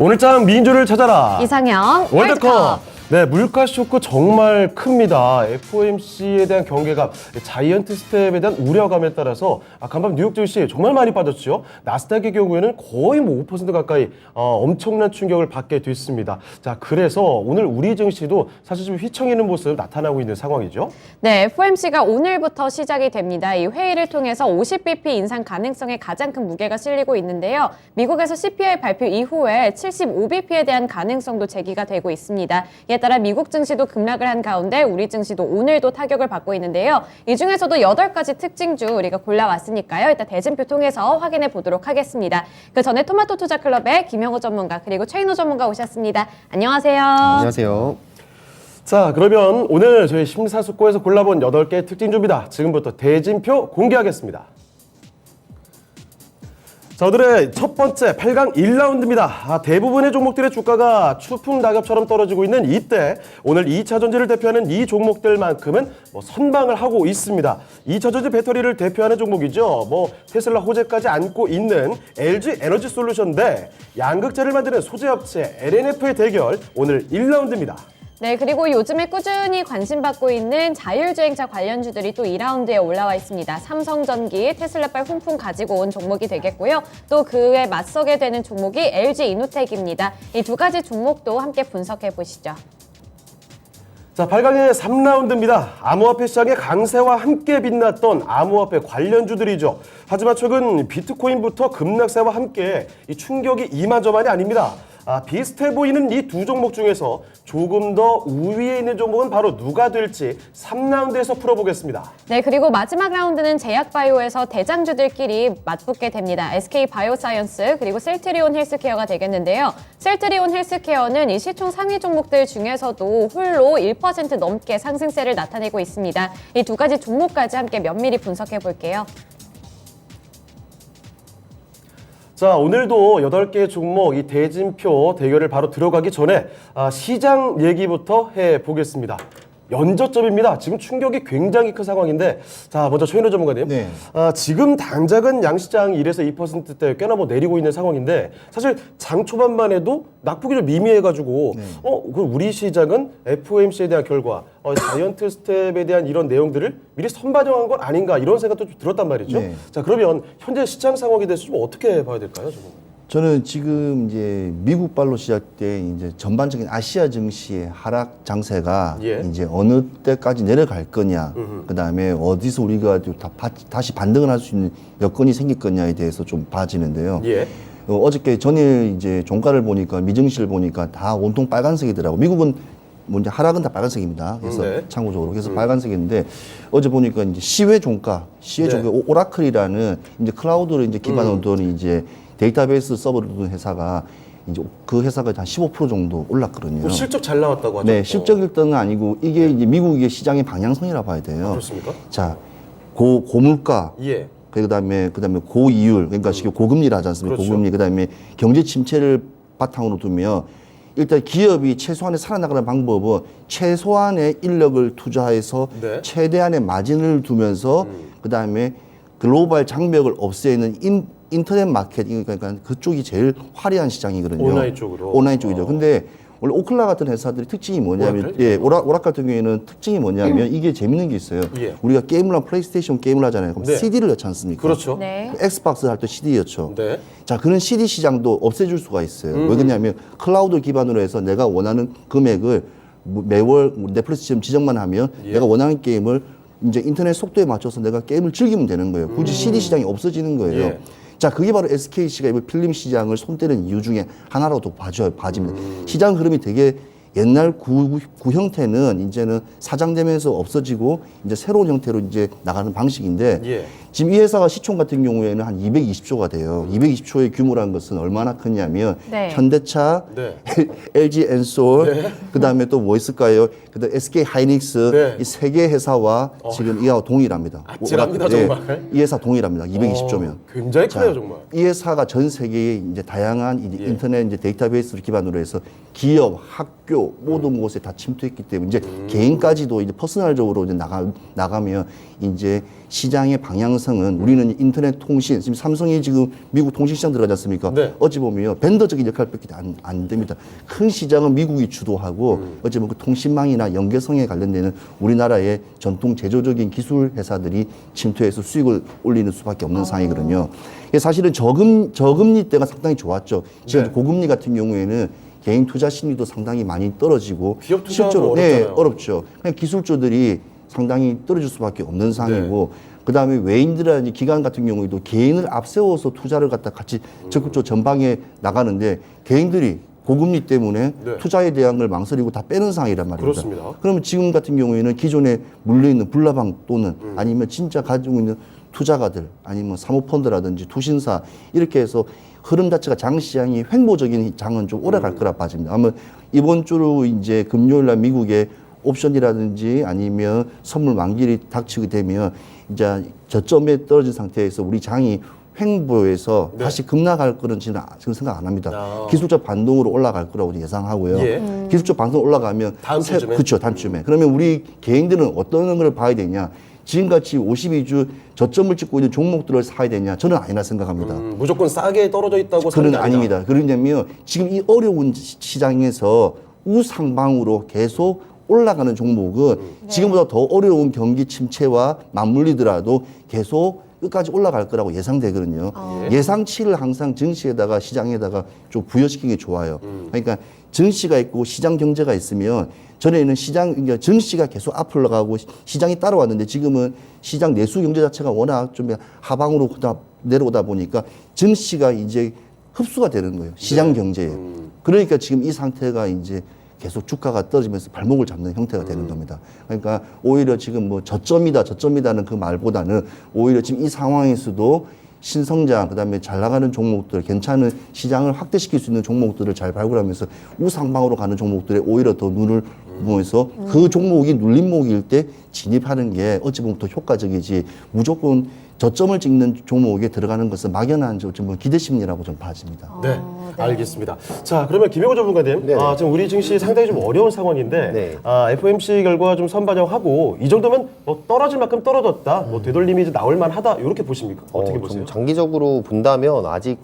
오늘장 민주를 찾아라. 이상형 월드컵. 네, 물가 쇼크 정말 큽니다. FOMC에 대한 경계감, 자이언트 스텝에 대한 우려감에 따라서 간밤 뉴욕 증시 정말 많이 빠졌죠. 나스닥의 경우에는 거의 5% 가까이 엄청난 충격을 받게 됐습니다. 자, 그래서 오늘 우리 증시도 사실 좀 휘청이는 모습 나타나고 있는 상황이죠. 네, FOMC가 오늘부터 시작이 됩니다. 이 회의를 통해서 50bp 인상 가능성에 가장 큰 무게가 실리고 있는데요. 미국에서 CPI 발표 이후에 75bp에 대한 가능성도 제기가 되고 있습니다. 이에 따라 미국 증시도 급락을 한 가운데 우리 증시도 오늘도 타격을 받고 있는데요. 이 중에서도 8가지 특징주 우리가 골라왔으니까요. 일단 대진표 통해서 확인해 보도록 하겠습니다. 그 전에 토마토 투자 클럽의 김영호 전문가 그리고 최인호 전문가 오셨습니다. 안녕하세요. 안녕하세요. 자, 그러면 오늘 저희 심사숙고해서 골라본 8개의 특징주입니다. 지금부터 대진표 공개하겠습니다. 자, 오늘의 첫 번째 8강 1라운드입니다. 대부분의 종목들의 주가가 추풍 낙엽처럼 떨어지고 있는 이때 오늘 2차 전지를 대표하는 이 종목들만큼은 선방을 하고 있습니다. 2차 전지 배터리를 대표하는 종목이죠. 테슬라 호재까지 안고 있는 LG 에너지 솔루션 대 양극재를 만드는 소재업체 LNF의 대결 오늘 1라운드입니다. 네, 그리고 요즘에 꾸준히 관심받고 있는 자율주행차 관련주들이 또 2라운드에 올라와 있습니다. 삼성전기, 테슬라발 훈풍 가지고 온 종목이 되겠고요. 또 그에 맞서게 되는 종목이 LG 이노텍입니다. 이 두 가지 종목도 함께 분석해 보시죠. 자, 8강의 3라운드입니다. 암호화폐 시장의 강세와 함께 빛났던 암호화폐 관련주들이죠. 하지만 최근 비트코인부터 급락세와 함께 이 충격이 이만저만이 아닙니다. 비슷해 보이는 이 두 종목 중에서 조금 더 우위에 있는 종목은 바로 누가 될지 3라운드에서 풀어보겠습니다. 네, 그리고 마지막 라운드는 제약바이오에서 대장주들끼리 맞붙게 됩니다. SK바이오사이언스 그리고 셀트리온 헬스케어가 되겠는데요. 셀트리온 헬스케어는 이 시총 상위 종목들 중에서도 홀로 1% 넘게 상승세를 나타내고 있습니다. 이 두 가지 종목까지 함께 면밀히 분석해 볼게요. 자, 오늘도 8개의 종목 이 대진표 대결을 바로 들어가기 전에 시장 얘기부터 해보겠습니다. 연저점입니다. 지금 충격이 굉장히 큰 상황인데, 자, 먼저 최인호 전문가님. 네. 지금 당장은 양시장이 1에서 2%대 꽤나 내리고 있는 상황인데, 사실 장 초반만 해도 낙폭이 좀 미미해가지고, 그럼 우리 시장은 FOMC에 대한 결과, 자이언트 스텝에 대한 이런 내용들을 미리 선반영한 건 아닌가 이런 생각도 좀 들었단 말이죠. 네. 자, 그러면 현재 시장 상황에 대해서 좀 어떻게 봐야 될까요, 전문가님? 저는 지금 이제 미국발로 시작된 이제 전반적인 아시아 증시의 하락 장세가 이제 어느 때까지 내려갈 거냐, 그 다음에 어디서 우리가 다시 반등을 할 수 있는 여건이 생길 거냐에 대해서 좀 봐지는데요. 어저께 전일 이제 종가를 보니까 미증시를 보니까 다 온통 빨간색이더라고. 미국은 이제 하락은 다 빨간색입니다. 그래서 참고적으로 그래서 빨간색인데 어제 보니까 이제 시외 종가 오라클이라는 이제 클라우드를 이제 기반으로 둔 이제 데이터베이스 서버를 둔 회사가 이제 그 회사가 한 15% 정도 올랐거든요. 실적 잘 나왔다고 하죠? 네, 실적 1등은 아니고 이게 이제 미국의 시장의 방향성이라 봐야 돼요. 그렇습니까? 자, 고물가. 그다음에 고이율, 그러니까 고금리를 하지 않습니까? 그렇죠. 고금리, 그다음에 경제 침체를 바탕으로 두며 일단 기업이 최소한의 살아나가는 방법은 최소한의 인력을 투자해서 최대한의 마진을 두면서 그다음에 글로벌 장벽을 없애는 인터넷 마케팅, 그러니까 그쪽이 제일 화려한 시장이거든요. 온라인 쪽으로. 온라인 쪽이죠. 근데 원래 오클라 같은 회사들의 특징이 뭐냐면, 오라클 같은 경우에는 특징이 뭐냐면 이게 재밌는 게 있어요. 우리가 게임을 하면 플레이스테이션 게임을 하잖아요. 그럼 CD를 넣지 않습니까? 그렇죠. 엑스박스 할 때 CD였죠. 자, 그런 CD 시장도 없애줄 수가 있어요. 왜 그러냐면 클라우드 기반으로 해서 내가 원하는 금액을 매월 넷플릭스처럼 지정만 하면 내가 원하는 게임을 이제 인터넷 속도에 맞춰서 내가 게임을 즐기면 되는 거예요. 굳이 CD 시장이 없어지는 거예요. 자, 그게 바로 SKC가 이 필름 시장을 손대는 이유 중에 하나로도 봐집니다. 시장 흐름이 되게 옛날 구 형태는 이제는 사장되면서 없어지고 이제 새로운 형태로 이제 나가는 방식인데 지금 이 회사가 시총 같은 경우에는 한 220조가 돼요. 220조의 규모라는 것은 얼마나 크냐면 현대차, LG 엔솔, 그다음에 또 뭐 있을까요? 그다음 SK 하이닉스 이 세 개 회사와 지금 이하고 동일합니다. 아찔합니다, 정말. 이 회사 동일합니다. 220조면. 굉장히 크네요, 정말. 이 회사가 전 세계에 이제 다양한 이제 인터넷 이제 데이터베이스를 기반으로 해서 기업, 학교 모든 곳에 다 침투했기 때문에 이제 개인까지도 이제 퍼스널적으로 이제 나가면 이제 시장의 방향성 방향성은 우리는 인터넷 통신, 지금 삼성이 지금 미국 통신 시장 들어가지 않습니까? 네. 어찌 보면 벤더적인 역할밖에 안 됩니다. 큰 시장은 미국이 주도하고 어찌 보면 그 통신망이나 연계성에 관련되는 우리나라의 전통 제조적인 기술 회사들이 침투해서 수익을 올리는 수밖에 없는 상황이거든요. 사실은 저금리 때가 상당히 좋았죠. 지금 네. 고금리 같은 경우에는 개인 투자 심리도 상당히 많이 떨어지고 기업 투자도 실제로 어렵잖아요. 어렵죠. 그냥 기술주들이 상당히 떨어질 수밖에 없는 상황이고 그다음에 외인들이라든지 기관 같은 경우에도 개인을 앞세워서 투자를 갖다 같이 적극적으로 전방에 나가는데 개인들이 고금리 때문에 네. 투자에 대한 걸 망설이고 다 빼는 상황이란 말입니다. 그렇습니다. 그러면 지금 같은 경우에는 기존에 물려있는 불나방 또는 아니면 진짜 가지고 있는 투자가들 아니면 사모펀드라든지 투신사 이렇게 해서 흐름 자체가 장시장이 횡보적인 장은 좀 오래 갈 거라 봐집니다. 아마 이번 주로 이제 금요일 날 미국의 옵션이라든지 아니면 선물 만기일이 닥치게 되면 이제 저점에 떨어진 상태에서 우리 장이 횡보해서 네. 다시 급락할 거는 지금 생각 안 합니다. 아. 기술적 반동으로 올라갈 거라고 예상하고요. 예. 기술적 반동 올라가면 다음 주쯤에? 그렇죠. 다음 주쯤에. 그러면 우리 개인들은 어떤 걸 봐야 되냐? 지금같이 52주 저점을 찍고 있는 종목들을 사야 되냐? 저는 아니라 생각합니다. 무조건 싸게 떨어져 있다고 사는 그런 게 아니다. 아닙니다. 그러냐면 지금 이 어려운 시장에서 우상방으로 계속 올라가는 종목은 지금보다 더 어려운 경기 침체와 맞물리더라도 계속 끝까지 올라갈 거라고 예상되거든요. 예상치를 항상 증시에다가 시장에다가 좀 부여시키는 게 좋아요. 그러니까 증시가 있고 시장 경제가 있으면 전에는 그러니까 증시가 계속 앞으로 가고 시장이 따라왔는데 지금은 시장 내수 경제 자체가 워낙 좀 하방으로 내려오다 보니까 증시가 이제 흡수가 되는 거예요. 시장 경제에. 그러니까 지금 이 상태가 이제 계속 주가가 떨어지면서 발목을 잡는 형태가 되는 겁니다. 그러니까 오히려 지금 뭐 저점이다는 그 말보다는 오히려 지금 이 상황에서도 신성장, 그다음에 잘 나가는 종목들, 괜찮은 시장을 확대시킬 수 있는 종목들을 잘 발굴하면서 우상방으로 가는 종목들에 오히려 더 눈을 보면서 그 종목이 눌림목일 때 진입하는 게 어찌 보면 더 효과적이지 무조건 저점을 찍는 종목에 들어가는 것은 막연한 좀 기대 심리라고 좀 봐집니다. 네, 알겠습니다. 자, 그러면 김영호 전문가님, 네네. 지금 우리 증시 상당히 좀 어려운 상황인데, 네. FOMC 결과 좀 선반영하고 이 정도면 뭐 떨어질 만큼 떨어졌다, 뭐 되돌림이 이제 나올 만하다 이렇게 보십니까? 어떻게 보세요? 좀 장기적으로 본다면 아직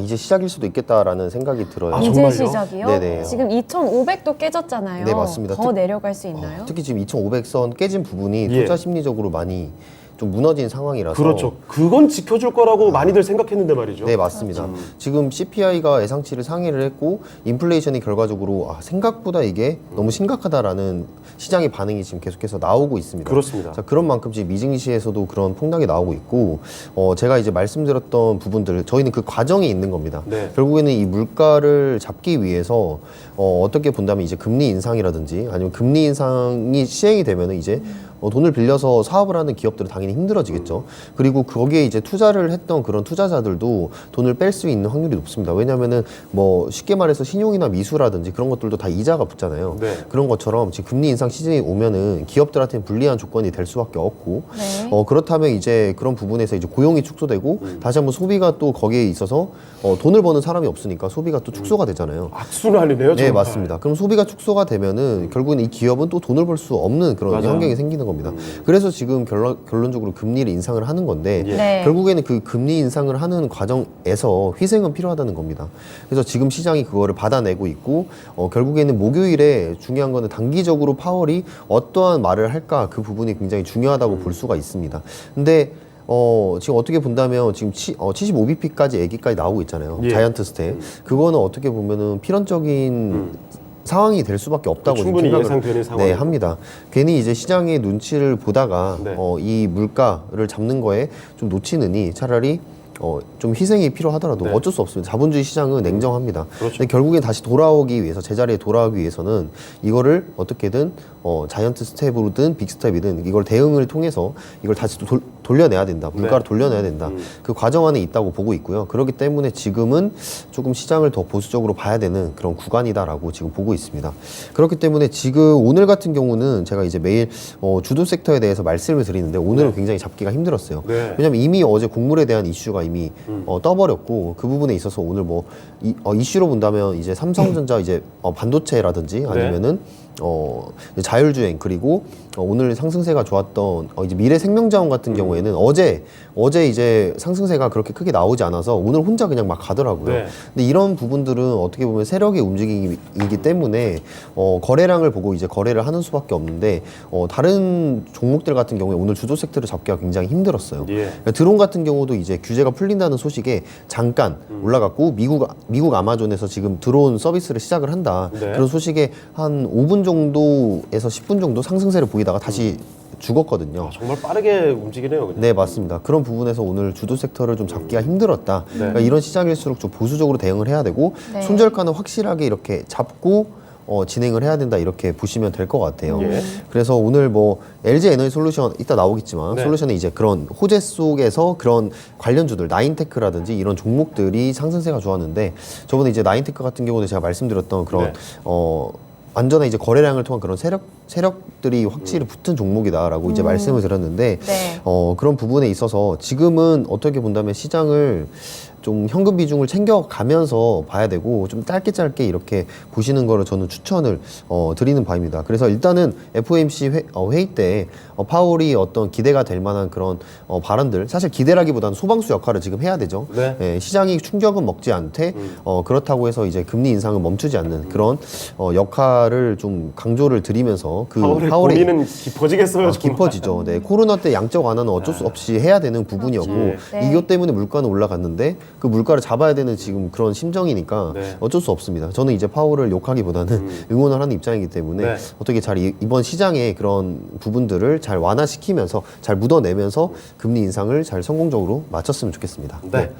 이제 시작일 수도 있겠다라는 생각이 들어요. 아, 이제 정말요? 시작이요? 네네. 지금 2,500도 깨졌잖아요. 네, 맞습니다. 더 내려갈 수 있나요? 특히 지금 2,500선 깨진 부분이 예. 투자 심리적으로 많이 좀 무너진 상황이라서 그렇죠. 그건 지켜줄 거라고 많이들 생각했는데 말이죠. 네, 맞습니다. 지금 CPI가 예상치를 상회를 했고 인플레이션이 결과적으로 생각보다 이게 너무 심각하다라는 시장의 반응이 지금 계속해서 나오고 있습니다. 그렇습니다. 자, 그런 만큼 지금 미증시에서도 그런 폭락이 나오고 있고 제가 이제 말씀드렸던 부분들 저희는 그 과정이 있는 겁니다. 네. 결국에는 이 물가를 잡기 위해서 어떻게 본다면 이제 금리 인상이라든지 아니면 금리 인상이 시행이 되면은 이제 돈을 빌려서 사업을 하는 기업들은 당연히 힘들어지겠죠. 그리고 거기에 이제 투자를 했던 그런 투자자들도 돈을 뺄 수 있는 확률이 높습니다. 왜냐하면은 뭐 쉽게 말해서 신용이나 미수라든지 그런 것들도 다 이자가 붙잖아요. 네. 그런 것처럼 지금 금리 인상 시즌이 오면은 기업들한테는 불리한 조건이 될 수밖에 없고 네. 그렇다면 이제 그런 부분에서 이제 고용이 축소되고 다시 한번 소비가 또 거기에 있어서 돈을 버는 사람이 없으니까 소비가 또 축소가 되잖아요. 악순환이네요. 네, 정말. 맞습니다. 그럼 소비가 축소가 되면은 결국은 이 기업은 또 돈을 벌 수 없는 그런 맞아요. 환경이 생기는 겁니다. 그래서 지금 결론적으로 금리를 인상을 하는 건데 네. 결국에는 그 금리 인상을 하는 과정에서 희생은 필요하다는 겁니다. 그래서 지금 시장이 그거를 받아내고 있고 결국에는 목요일에 중요한 거는 단기적으로 파월이 어떠한 말을 할까 그 부분이 굉장히 중요하다고 볼 수가 있습니다. 근데 지금 어떻게 본다면 지금 75bp까지 애기까지 나오고 있잖아요. 예. 자이언트 스텝. 그거는 어떻게 보면은 필연적인 상황이 될 수밖에 없다고 충분히 생각을 예상되는 상황이고. 네, 합니다. 괜히 이제 시장의 눈치를 보다가 네. 이 물가를 잡는 거에 좀 놓치느니 차라리 좀 희생이 필요하더라도 네. 어쩔 수 없습니다. 자본주의 시장은 냉정합니다. 그렇죠. 근데 결국엔 다시 돌아오기 위해서 제자리에 돌아오기 위해서는 이거를 어떻게든 자이언트 스텝으로든 빅 스텝이든 이걸 대응을 통해서 이걸 다시 돌려내야 된다. 물가를 네. 돌려내야 된다. 그 과정 안에 있다고 보고 있고요. 그렇기 때문에 지금은 조금 시장을 더 보수적으로 봐야 되는 그런 구간이다라고 지금 보고 있습니다. 그렇기 때문에 지금 오늘 같은 경우는 제가 이제 매일 주도 섹터에 대해서 말씀을 드리는데 오늘은 굉장히 잡기가 힘들었어요. 네. 왜냐면 이미 어제 곡물에 대한 이슈가 이미 떠버렸고 그 부분에 있어서 오늘 뭐 이슈로 본다면 이제 삼성전자 이제 반도체라든지 아니면은 이제 자율주행 그리고 오늘 상승세가 좋았던 이제 미래생명자원 같은 경우에는 어제 이제 상승세가 그렇게 크게 나오지 않아서 오늘 혼자 그냥 막 가더라고요. 네. 근데 이런 부분들은 어떻게 보면 세력의 움직임이기 때문에 거래량을 보고 이제 거래를 하는 수밖에 없는데 다른 종목들 같은 경우에 오늘 주도 섹터를 잡기가 굉장히 힘들었어요. 예. 그러니까 드론 같은 경우도 이제 규제가 풀린다는 소식에 잠깐 올라갔고 미국 아마존에서 지금 드론 서비스를 시작을 한다. 네. 그런 소식에 한 5분 정도에서 10분 정도 상승세를 보이다가 다시 죽었거든요. 정말 빠르게 움직이네요. 그냥. 네, 맞습니다. 그런 부분에서 오늘 주도 섹터를 좀 잡기가 힘들었다. 그러니까 이런 시장일수록 좀 보수적으로 대응을 해야 되고 네. 손절가는 확실하게 이렇게 잡고 진행을 해야 된다 이렇게 보시면 될 것 같아요. 예. 그래서 오늘 뭐 LG 에너지 솔루션 이따 나오겠지만 네. 솔루션은 이제 그런 호재 속에서 그런 관련주들 나인테크라든지 이런 종목들이 상승세가 좋았는데 저번에 이제 나인테크 같은 경우는 제가 말씀드렸던 그런 네. 완전히 이제 거래량을 통한 그런 세력들이 확실히 붙은 종목이다라고 이제 말씀을 드렸는데 네. 그런 부분에 있어서 지금은 어떻게 본다면 시장을 좀 현금 비중을 챙겨가면서 봐야 되고 좀 짧게 이렇게 보시는 거를 저는 추천을 드리는 바입니다. 그래서 일단은 FOMC 회의 때 파월이 어떤 기대가 될 만한 그런 발언들 사실 기대라기보다는 소방수 역할을 지금 해야 되죠. 네. 예, 시장이 충격은 먹지 않되 그렇다고 해서 이제 금리 인상은 멈추지 않는 그런 역할을 좀 강조를 드리면서 그 파월의 고민은 깊어지겠어요. 정말. 깊어지죠. 네, 코로나 때 양적 완화는 어쩔 수 없이 해야 되는 부분이었고 네. 이것 때문에 물가는 올라갔는데 그 물가를 잡아야 되는 지금 그런 심정이니까 네. 어쩔 수 없습니다. 저는 이제 파월을 욕하기보다는 응원을 하는 입장이기 때문에 네. 어떻게 잘 이번 시장의 그런 부분들을 잘 완화시키면서 잘 묻어내면서 금리 인상을 잘 성공적으로 마쳤으면 좋겠습니다. 네.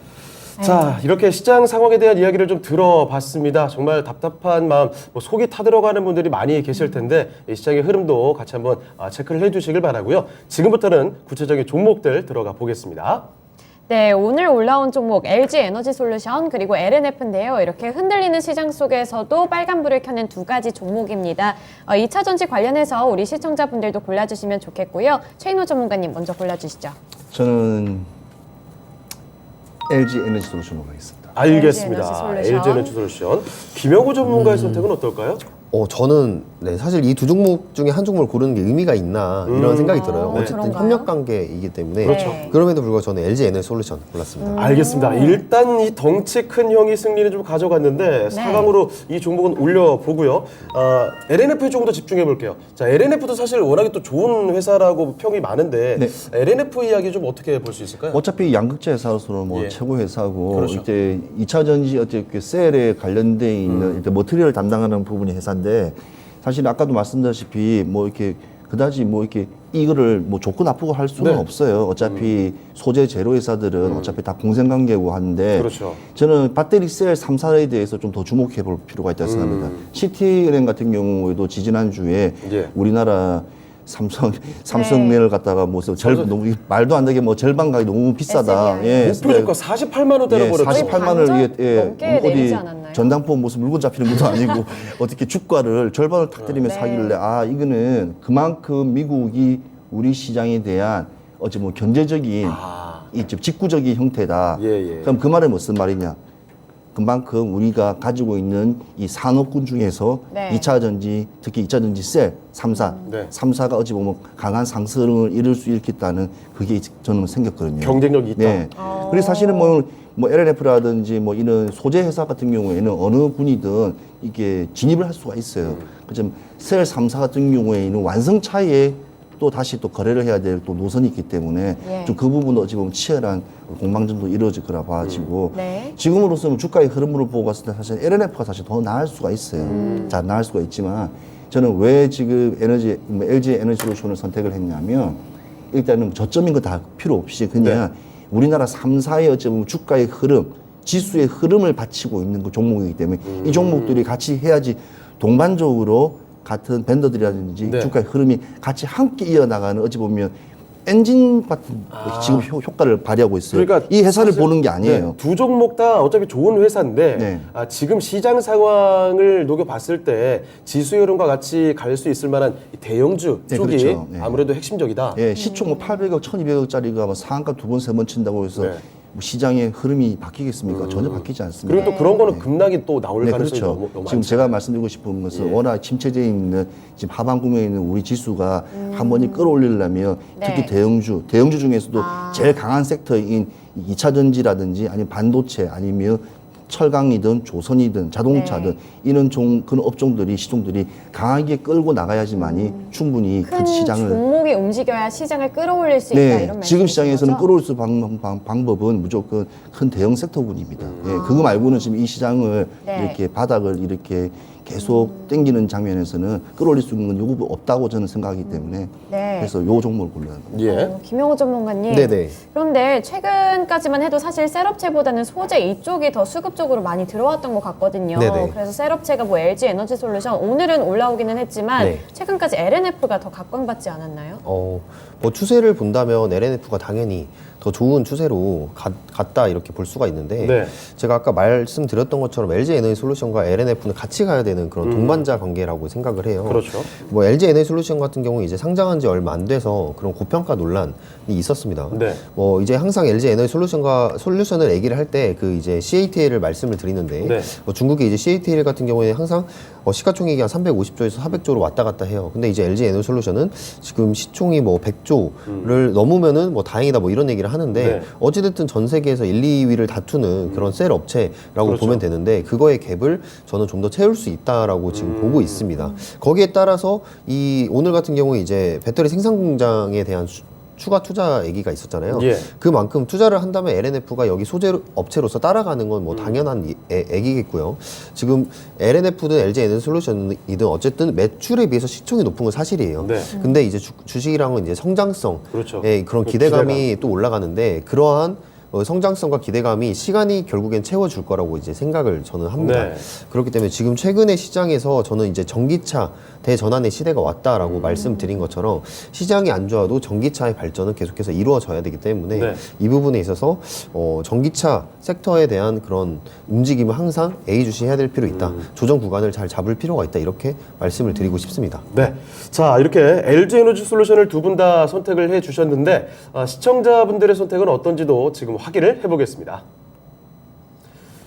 자, 이렇게 시장 상황에 대한 이야기를 좀 들어봤습니다. 정말 답답한 마음, 속이 타들어가는 분들이 많이 계실 텐데 이 시장의 흐름도 같이 한번 체크를 해주시길 바라고요. 지금부터는 구체적인 종목들 들어가 보겠습니다. 네, 오늘 올라온 종목 LG 에너지 솔루션 그리고 LNF인데요. 이렇게 흔들리는 시장 속에서도 빨간불을 켜낸 두 가지 종목입니다. 2차 전지 관련해서 우리 시청자분들도 골라주시면 좋겠고요. 최인호 전문가님 먼저 골라주시죠. 저는 LG 에너지 솔루션으로 가겠습니다. 알겠습니다. LG LG 에너지 솔루션. 김영우 전문가의 선택은 어떨까요? 저는 사실 이 두 종목 중에 한 종목을 고르는 게 의미가 있나 이런 생각이 들어요. 네. 어쨌든 그런가요? 협력 관계이기 때문에 그렇죠. 그럼에도 불구하고 저는 LG 에너지 솔루션 골랐습니다. 알겠습니다. 일단 이 덩치 큰 형이 승리를 좀 가져갔는데 4강으로 이 종목은 올려보고요. LNF 조금 더 집중해 볼게요. 자, LNF도 사실 워낙에 또 좋은 회사라고 평이 많은데 네. LNF 이야기 좀 어떻게 볼 수 있을까요? 어차피 양극재 회사로서는 뭐 예. 최고 회사고 그렇죠. 이제 2차 전지 어떻게 셀에 관련돼 있는 이제 머티리얼 담당하는 부분이 회사인데 사실 아까도 말씀드렸다시피 뭐 이렇게 그다지 뭐 이렇게 이거를 뭐 좋고 나쁘고 할 수는 네. 없어요. 어차피 소재 재료 회사들은 어차피 다 공생 관계고 하는데 그렇죠. 저는 배터리 셀 3사에 대해서 좀 더 주목해 볼 필요가 있다고 생각합니다. CT은행 같은 경우에도 지지난주에 예. 우리나라 삼성면을 갖다가 뭐 너무 말도 안 되게 뭐 절반 가격이 너무 비싸다. SDI. 목표 주가 48만 원대로 예, 버렸죠. 48만을 넘게 내리지 않았나요? 전당포 무슨 물건 잡히는 것도 아니고 어떻게 주가를 절반을 탁 때리며 네. 사길래 이거는 그만큼 미국이 우리 시장에 대한 어찌 뭐 경제적인 이 직구적인 형태다. 예. 그럼 그 말은 무슨 말이냐? 그만큼 우리가 가지고 있는 이 산업군 중에서 네. 2차 전지, 특히 2차 전지 셀 3사, 네. 3사가 어찌 보면 강한 상승을 이룰 수 있겠다는 그게 저는 생겼거든요. 경쟁력이 있다. 네. 그리고 사실은 뭐 LNF라든지 뭐 이런 소재 회사 같은 경우에는 어느 분이든 이게 진입을 할 수가 있어요. 그좀 셀 3사 같은 경우에는 완성차에 또 다시 또 거래를 해야 될 또 노선이 있기 때문에 예. 좀 그 부분도 어찌 보면 치열한 공방전도 이루어질 거라 봐가지고 네. 지금으로서는 주가의 흐름으로 보고 봤을 때 사실 LNF가 사실 더 나을 수가 있어요. 자, 나을 수가 있지만 저는 왜 지금 LG 에너지 솔루션을 선택을 했냐면 일단은 저점인 거 다 필요 없이 그냥 우리나라 3사의 어찌 보면 주가의 흐름, 지수의 흐름을 받치고 있는 그 종목이기 때문에 이 종목들이 같이 해야지 동반적으로 같은 밴더들이라든지 네. 주가의 흐름이 같이 함께 이어나가는 어찌 보면 엔진 같은 지금 효과를 발휘하고 있어요. 그러니까 이 회사를 사실- 보는 게 아니에요. 네, 두 종목 다 어차피 좋은 회사인데 네. 지금 시장 상황을 녹여봤을 때 지수 흐름과 같이 갈 수 있을 만한 이 대형주 네, 쪽이 그렇죠. 네. 아무래도 핵심적이다. 예, 시총 뭐 800억, 1200억짜리가 뭐 상한가 2번, 3번 친다고 해서 네. 뭐 시장의 흐름이 바뀌겠습니까? 전혀 바뀌지 않습니다. 그리고 또 그런 거는 급락이 또 나올 네, 가능성이 그렇죠. 너무 지금 제가 말씀드리고 싶은 것은 워낙 침체되어 있는 지금 하방 구매에 있는 우리 지수가 한 번에 끌어올리려면 특히 네. 대형주 중에서도 제일 강한 섹터인 2차 전지라든지 아니면 반도체 아니면 철강이든 조선이든 자동차든 이런 그런 업종들이 시종들이 강하게 끌고 나가야지만이 충분히 그 큰 시장을 종목이 움직여야 시장을 끌어올릴 수 있다 이런 말씀이신 지금 시장에서는 거죠? 끌어올 수 방법은 무조건 큰 대형 섹터군입니다. 예, 그거 말고는 지금 이 시장을 네. 이렇게 바닥을 이렇게 계속 땡기는 장면에서는 끌어올릴 수 있는 요구 없다고 저는 생각하기 때문에 네. 그래서 요 종목을 골라요. 예. 김영호 전문가님. 네네. 그런데 최근까지만 해도 사실 셀업체보다는 소재 이쪽이 더 수급적으로 많이 들어왔던 것 같거든요. 네네. 그래서 셀업체가 뭐 LG 에너지 솔루션 오늘은 올라오기는 했지만 네. 최근까지 LNF가 더 각광받지 않았나요? 뭐 추세를 본다면 LNF가 당연히 더 좋은 추세로 갔다 이렇게 볼 수가 있는데 네. 제가 아까 말씀드렸던 것처럼 LG 에너지 솔루션과 LNF는 같이 가야 되는 그런 동반자 관계라고 생각을 해요. 그렇죠. 뭐 LG 에너지 솔루션 같은 경우 이제 상장한 지 얼마 안 돼서 그런 고평가 논란이 있었습니다. 네. 뭐 이제 항상 LG 에너지 솔루션을 얘기를 할 때 그 이제 CATL을 말씀을 드리는데 네. 중국의 이제 CATL 같은 경우에 항상 시가총액이 한 350조에서 400조로 왔다 갔다 해요. 근데 이제 LG 에너지 솔루션은 지금 시총이 뭐 100조를 넘으면은 뭐 다행이다 뭐 이런 얘기를 하는데 네. 어찌됐든 전 세계에서 1, 2위를 다투는 그런 셀 업체라고 그렇죠. 보면 되는데 그거의 갭을 저는 좀 더 채울 수 있다라고 지금 보고 있습니다. 거기에 따라서 이 오늘 같은 경우에 이제 배터리 생산 공장에 대한 추가 투자 얘기가 있었잖아요. 예. 그만큼 투자를 한다면 LNF가 여기 소재 업체로서 따라가는 건 뭐 당연한 얘기겠고요. 지금 LNF든 LG 에너지 솔루션이든 어쨌든 매출에 비해서 시총이 높은 건 사실이에요. 네. 근데 이제 주식이랑은 이제 성장성의 그렇죠. 그런 그 기대감이 또 올라가는데 그러한 성장성과 기대감이 시간이 결국엔 채워줄 거라고 이제 생각을 저는 합니다. 네. 그렇기 때문에 지금 최근의 시장에서 저는 이제 전기차 대전환의 시대가 왔다라고 말씀드린 것처럼 시장이 안 좋아도 전기차의 발전은 계속해서 이루어져야 되기 때문에 네. 이 부분에 있어서 전기차 섹터에 대한 그런 움직임을 항상 예의주시해야 될 필요 있다. 조정 구간을 잘 잡을 필요가 있다. 이렇게 말씀을 드리고 싶습니다. 네. 자, 이렇게 LG 에너지 솔루션을 두 분 다 선택을 해 주셨는데 시청자분들의 선택은 어떤지도 지금 확인을 해보겠습니다.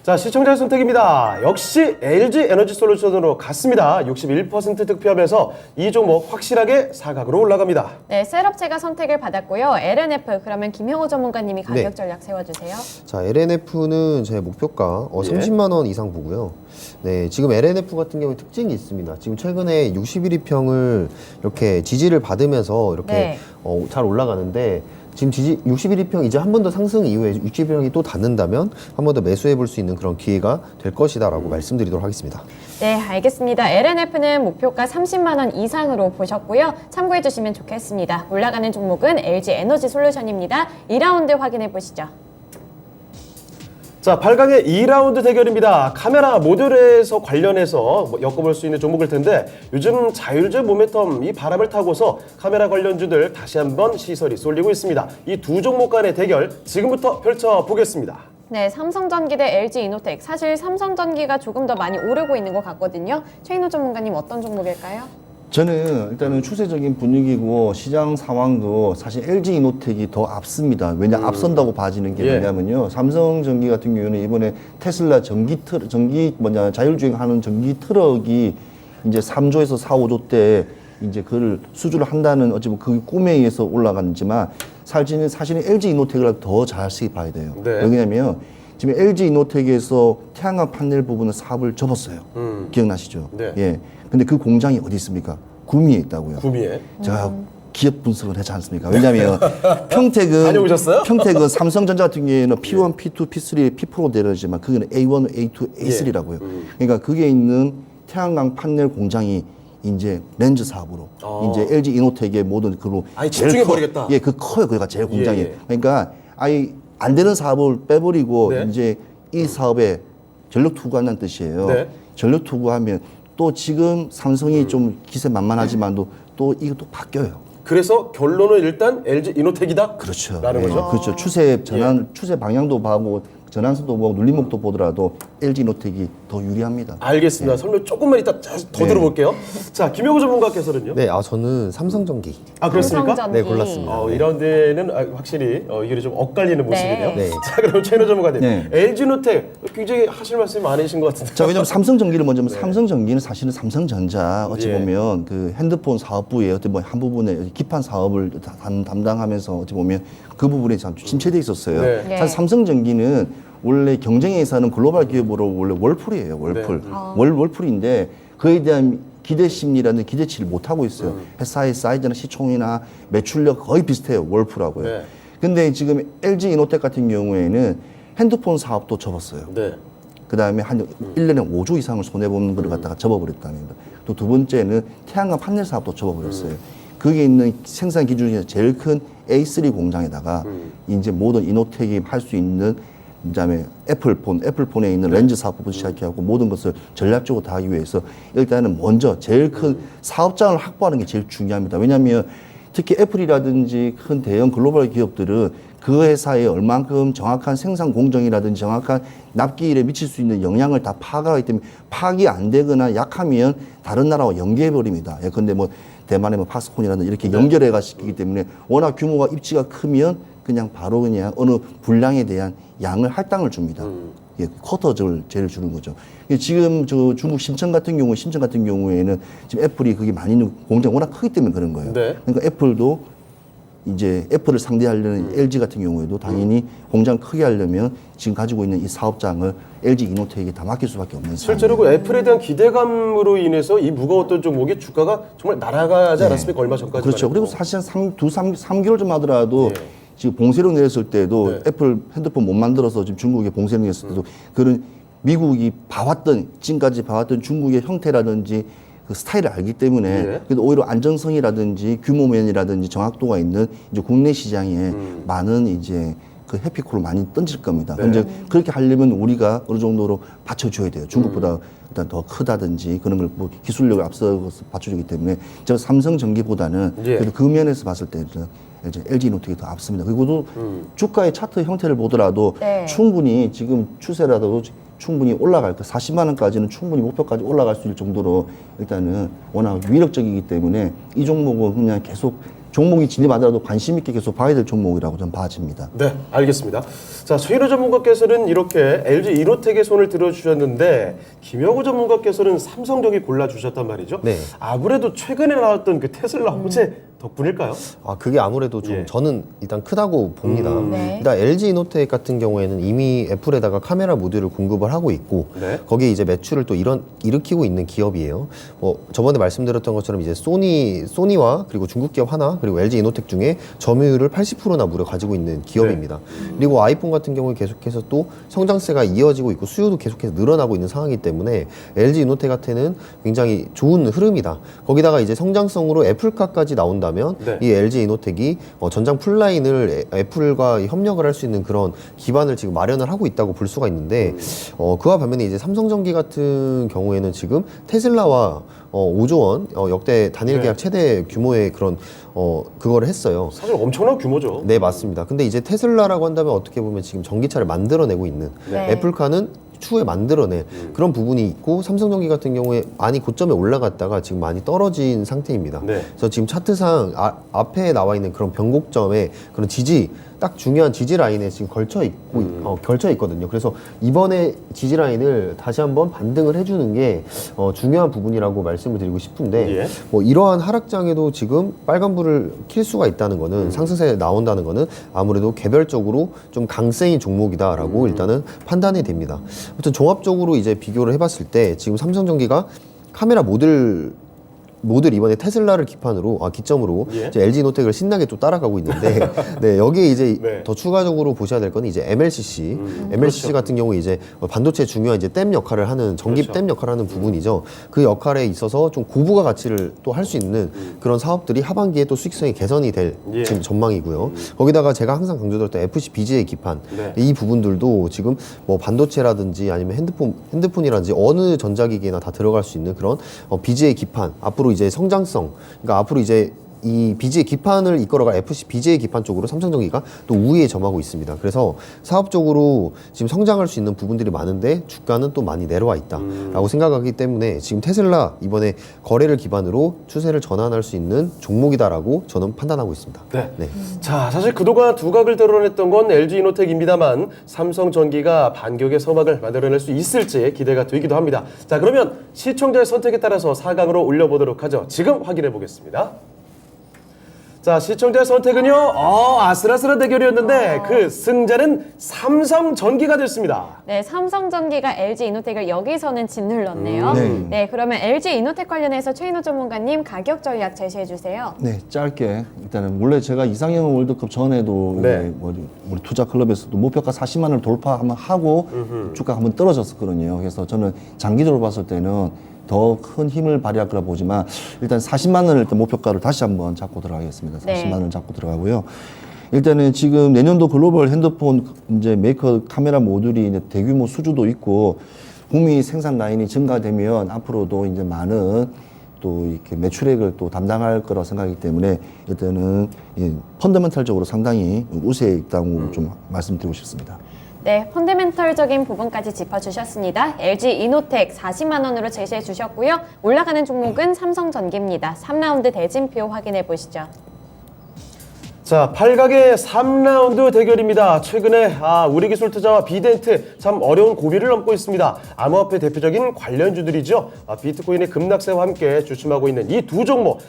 자, 시청자의 선택입니다. 역시 LG 에너지 솔루션으로 갔습니다. 61% 득표하면서 이 종목 확실하게 사각으로 올라갑니다. 네, 셀업체가 선택을 받았고요. LNF 그러면 김형호 전문가님이 가격 네. 전략 세워주세요. 자, LNF는 제 목표가 예. 30만 원 이상 보고요. 네, 지금 LNF 같은 경우에 특징이 있습니다. 지금 최근에 61위평을 이렇게 지지를 받으면서 이렇게 네. 잘 올라가는데 지금 61위평 이제 한 번 더 상승 이후에 60위평이 또 닿는다면 한 번 더 매수해 볼 수 있는 그런 기회가 될 것이다라고 말씀드리도록 하겠습니다. 네, 알겠습니다. LNF는 목표가 30만 원 이상으로 보셨고요. 참고해 주시면 좋겠습니다. 올라가는 종목은 LG 에너지 솔루션입니다. 2라운드 확인해 보시죠. 자, 8강의 2라운드 대결입니다. 카메라 모듈에서 관련해서 엮어볼 수 있는 종목일 텐데 요즘 자율주행 모멘텀 이 바람을 타고서 카메라 관련주들 다시 한번 시설이 쏠리고 있습니다. 이 두 종목 간의 대결 지금부터 펼쳐보겠습니다. 네, 삼성전기 대 LG이노텍. 사실 삼성전기가 조금 더 많이 오르고 있는 것 같거든요. 최인호 전문가님 어떤 종목일까요? 저는 일단은 추세적인 분위기고 시장 상황도 사실 LG 이노텍이 더 앞섭니다. 왜냐 앞선다고 봐지는 게 예. 뭐냐면요. 삼성전기 같은 경우는 이번에 테슬라 자율주행하는 전기 트럭이 이제 3조에서 4, 5조 때 이제 그걸 수주를 한다는 어찌 보면 그 꿈에 의해서 올라갔지만 사실은 LG 이노텍을 더 자세히 봐야 돼요. 네. 왜냐면 지금 LG 이노텍에서 태양광 판넬 부분은 사업을 접었어요. 기억나시죠? 네. 예. 근데 그 공장이 어디 있습니까? 구미에 있다고요. 구미에. 제가 기업 분석을 했지 않습니까? 왜냐하면 평택은 다녀오셨어요? 평택은 삼성전자 같은 경우에는 P1, P2, P3, P4로 내려지만 그거는 A1, A2, A3라고요. 그러니까 그게 있는 태양광 판넬 공장이 이제 렌즈 사업으로 이제 LG 이노텍의 모든 그로 아니, 집중해 버리겠다. 예, 그 커요. 그가 제일 공장이. 예. 그러니까 아예 안 되는 사업을 빼버리고 네. 이제 이 사업에 전력 투구한다는 뜻이에요. 네. 전력 투구하면 또 지금 삼성이 좀 기세 만만하지만도 또 이것도 바뀌어요. 그래서 결론은 일단 LG 이노텍이다. 그렇죠. 라는 예, 거죠. 그렇죠. 추세 전환, 추세 방향도 봐고 전환선도 보고 눌림목도 보더라도 LG 이노텍이 더 유리합니다. 알겠습니다. 설명 조금만 이따 더 들어볼게요. 자, 김영우 전문가께서는요? 네, 저는 삼성전기. 아, 그렇습니까? 삼성전기. 네, 골랐습니다. 2라운드에는 확실히 의견이 좀 엇갈리는 모습이네요. 네. 자, 그럼 최인호 전문가님. 네. LG노텍 굉장히 하실 말씀이 많으신 것 같은데. 자, 왜냐면 삼성전기를 먼저 보면 삼성전기는 사실은 삼성전자 어찌 예. 보면 그 핸드폰 사업부의 어떤 한 부분에 기판 사업을 담당하면서 어찌 보면 그 부분에 참 침체돼 있었어요. 네. 네. 사실 삼성전기는 원래 경쟁에서는 글로벌 기업으로 원래 월풀이에요. 월풀. 네. 월풀인데 그에 대한 기대 심리라는 기대치를 못 하고 있어요. 회사의 사이즈나 시총이나 매출력 거의 비슷해요. 월풀하고요. 네. 근데 지금 LG 이노텍 같은 경우에는 핸드폰 사업도 접었어요. 네. 그 다음에 한 1년에 5조 이상을 손해보는 걸 갖다가 접어버렸다는 거. 또 두 번째는 태양광 판넬 사업도 접어버렸어요. 거기에 있는 생산 기준 중에서 제일 큰 A3 공장에다가 이제 모든 이노텍이 할 수 있는 그다음에 애플폰에 있는 렌즈 사업부터 시작해갖고 모든 것을 전략적으로 다 하기 위해서 일단은 먼저 제일 큰 사업장을 확보하는 게 제일 중요합니다. 왜냐하면 특히 애플이라든지 큰 대형 글로벌 기업들은 그 회사에 얼만큼 정확한 생산 공정이라든지 정확한 납기일에 미칠 수 있는 영향을 다 파악하기 때문에 파악이 안 되거나 약하면 다른 나라와 연계해 버립니다. 예컨대 뭐 대만의 뭐 파스콘이라든지 이렇게 연결해가 시키기 때문에 워낙 규모가 입지가 크면 그냥 바로 그냥 어느 분량에 대한 양을 할당을 줍니다. 예, 쿼터를 제일 주는 거죠. 지금 저 중국 심천 같은 경우에는 지금 애플이 그게 많이 있는 공장이 워낙 크기 때문에 그런 거예요. 네. 그러니까 애플도 이제 애플을 상대하려는 LG 같은 경우에도 당연히 공장 크게 하려면 지금 가지고 있는 이 사업장을 LG 이노텍에게 다 맡길 수밖에 없는 실제로 그 애플에 대한 기대감으로 인해서 이 무거웠던 종목의 주가가 정말 날아가지 않았습니까? 얼마 전까지. 그렇죠. 그리고 사실 한 3개월 전 하더라도 예. 지금 봉쇄령 내렸을 때도 네. 애플 핸드폰 못 만들어서 지금 중국에 봉쇄령 내렸을 때도 그런 미국이 봐왔던 지금까지 봐왔던 중국의 형태라든지 그 스타일을 알기 때문에 예. 그래도 오히려 안정성이라든지 규모면이라든지 정확도가 있는 이제 국내 시장에 많은 이제 그 해피콜을 많이 던질 겁니다. 네. 이제 그렇게 하려면 우리가 어느 정도로 받쳐줘야 돼요. 중국보다 일단 더 크다든지 그런 걸 뭐 기술력을 앞서서 받쳐주기 때문에 저 삼성전기보다는 예. 그래도 그 면에서 봤을 때는 이제 LG 이노텍이 더 앞섭니다. 그리고도 주가의 차트 형태를 보더라도 네. 충분히 지금 추세라도 충분히 올라갈 거 40만 원까지는 충분히 목표까지 올라갈 수 있을 정도로 일단은 워낙 위력적이기 때문에 이 종목은 그냥 계속 종목이 진입하더라도 관심 있게 계속 봐야 될 종목이라고 저는 봐집니다. 네, 알겠습니다. 자, 최인호 전문가께서는 이렇게 LG 이노텍의 손을 들어주셨는데 김영우 전문가께서는 삼성전기 골라주셨단 말이죠. 네. 아무래도 최근에 나왔던 그 테슬라 호재 덕분일까요? 그게 아무래도 좀 예. 저는 일단 크다고 봅니다. 네. 일단 LG 이노텍 같은 경우에는 이미 애플에다가 카메라 모듈을 공급을 하고 있고 네. 거기에 이제 매출을 또 일으키고 있는 기업이에요. 뭐 저번에 말씀드렸던 것처럼 이제 소니와 그리고 중국 기업 하나 그리고 LG 이노텍 중에 점유율을 80%나 무려 가지고 있는 기업입니다. 그리고 아이폰 같은 경우에 계속해서 또 성장세가 이어지고 있고 수요도 계속해서 늘어나고 있는 상황이기 때문에 LG 이노텍한테는 굉장히 좋은 흐름이다. 거기다가 이제 성장성으로 애플카까지 나온다면 네. 이 LG 이노텍이 전장 풀라인을 애플과 협력을 할 수 있는 그런 기반을 지금 마련을 하고 있다고 볼 수가 있는데 그와 반면에 이제 삼성전기 같은 경우에는 지금 테슬라와 5조 원 역대 단일 계약 최대 규모의 그런 그거를 했어요. 사실 엄청난 규모죠. 네, 맞습니다. 근데 이제 테슬라라고 한다면 어떻게 보면 지금 전기차를 만들어내고 있는 네. 애플카는 추후에 만들어낸 그런 부분이 있고 삼성전기 같은 경우에 많이 고점에 올라갔다가 지금 많이 떨어진 상태입니다. 네. 그래서 지금 차트상 앞에 나와 있는 그런 변곡점에 그런 지지 딱 중요한 지지 라인에 지금 걸쳐 있거든요. 그래서 이번에 지지 라인을 다시 한번 반등을 해주는 게 중요한 부분이라고 말씀을 드리고 싶은데 예. 뭐 이러한 하락장에도 지금 빨간불을 킬 수가 있다는 거는 상승세에 나온다는 거는 아무래도 개별적으로 좀 강세인 종목이다라고 일단은 판단이 됩니다. 아무튼 종합적으로 이제 비교를 해봤을 때 지금 삼성전기가 카메라 모듈 이번에 테슬라를 기점으로 예. 이제 LG 이노텍을 신나게 또 따라가고 있는데 네, 여기에 이제 네. 더 추가적으로 보셔야 될 거는 이제 MLCC 그렇죠. 같은 경우 이제 반도체 중요한 이제 댐 역할을 하는 전기 그렇죠. 댐 역할을 하는 부분이죠. 그 역할에 있어서 좀 고부가 가치를 또 할 수 있는 그런 사업들이 하반기에 또 수익성이 개선이 될 예. 지금 전망이고요. 거기다가 제가 항상 강조드렸던 FC BGA 기판 네. 이 부분들도 지금 뭐 반도체라든지 아니면 핸드폰이라든지 어느 전자기기나 다 들어갈 수 있는 그런 BGA 기판 앞으로 이제 성장성 그러니까 앞으로 이제 이 BGA 기판을 이끌어갈 FC BGA 기판 쪽으로 삼성전기가 또 우위에 점하고 있습니다. 그래서 사업적으로 지금 성장할 수 있는 부분들이 많은데 주가는 또 많이 내려와 있다라고 생각하기 때문에 지금 테슬라 이번에 거래를 기반으로 추세를 전환할 수 있는 종목이다라고 저는 판단하고 있습니다. 네. 자, 사실 그동안 두각을 드러냈던 건 LG이노텍입니다만 삼성전기가 반격의 서막을 만들어낼 수 있을지 기대가 되기도 합니다. 자, 그러면 시청자의 선택에 따라서 4강으로 올려보도록 하죠. 지금 확인해 보겠습니다. 자, 시청자의 선택은요, 아슬아슬한 대결이었는데 그 승자는 삼성전기가 됐습니다. 네, 삼성전기가 LG이노텍을 여기서는 짓눌렀네요. 네. 네, 그러면 LG이노텍 관련해서 최인호 전문가님 가격 전략 제시해 주세요. 네, 짧게 일단은 원래 제가 이상형 월드컵 전에도 네. 이제 뭐 우리 투자 클럽에서도 목표가 40만 원을 돌파 한번 하고 주가 한번 떨어졌었거든요. 그래서 저는 장기적으로 봤을 때는 더 큰 힘을 발휘할 거라 보지만 일단 40만 원을 일단 목표가를 다시 한번 잡고 들어가겠습니다. 40만 네. 원을 잡고 들어가고요. 일단은 지금 내년도 글로벌 핸드폰 이제 메이커 카메라 모듈이 이제 대규모 수주도 있고 국미 생산 라인이 증가되면 앞으로도 이제 많은 또 이렇게 매출액을 또 담당할 거라고 생각하기 때문에 일단은 펀더멘탈적으로 상당히 우세에 있다고 좀 말씀드리고 싶습니다. 네, 펀더멘털적인 부분까지 짚어주셨습니다. LG이노텍 40만 원으로 제시해 주셨고요. 올라가는 종목은 삼성전기입니다. 3라운드 대진표 확인해 보시죠. 자, 8강의 3라운드 대결입니다. 최근에 우리기술투자와 비덴트 참 어려운 고비를 넘고 있습니다. 암호화폐 대표적인 관련주들이죠. 비트코인의 급락세와 함께 주춤하고 있는 이 두 종목,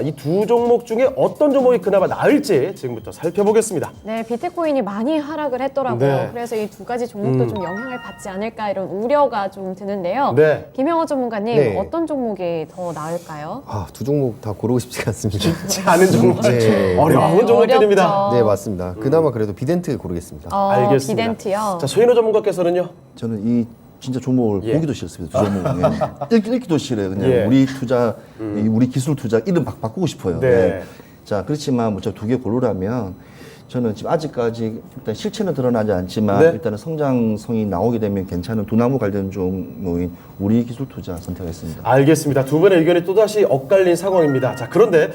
이 두 종목 중에 어떤 종목이 그나마 나을지 지금부터 살펴보겠습니다. 네, 비트코인이 많이 하락을 했더라고요. 네. 그래서 이 두 가지 종목도 좀 영향을 받지 않을까 이런 우려가 좀 드는데요. 네. 김영호 전문가님, 네. 어떤 종목이 더 나을까요? 두 종목 다 고르고 싶지가 않습니다. 않은 종목, 네. 어려운 종목들입니다. 어렵죠. 네, 맞습니다. 그나마 그래도 비덴트 고르겠습니다. 알겠습니다. 비덴트요. 자, 최인호 전문가께서는요? 저는 이 진짜 종목을 예. 보기도 싫습니다. 두 종목. 읽기도 싫어요. 그냥 예. 우리 투자, 우리 기술 투자 이름 바꾸고 싶어요. 네. 자, 그렇지만 뭐 저 두 개 고르라면 저는 지금 아직까지 일단 실체는 드러나지 않지만 네. 일단은 성장성이 나오게 되면 괜찮은 두나무 관련 종목인 우리 기술 투자 선택했습니다. 알겠습니다. 두 분의 의견이 또다시 엇갈린 상황입니다. 자, 그런데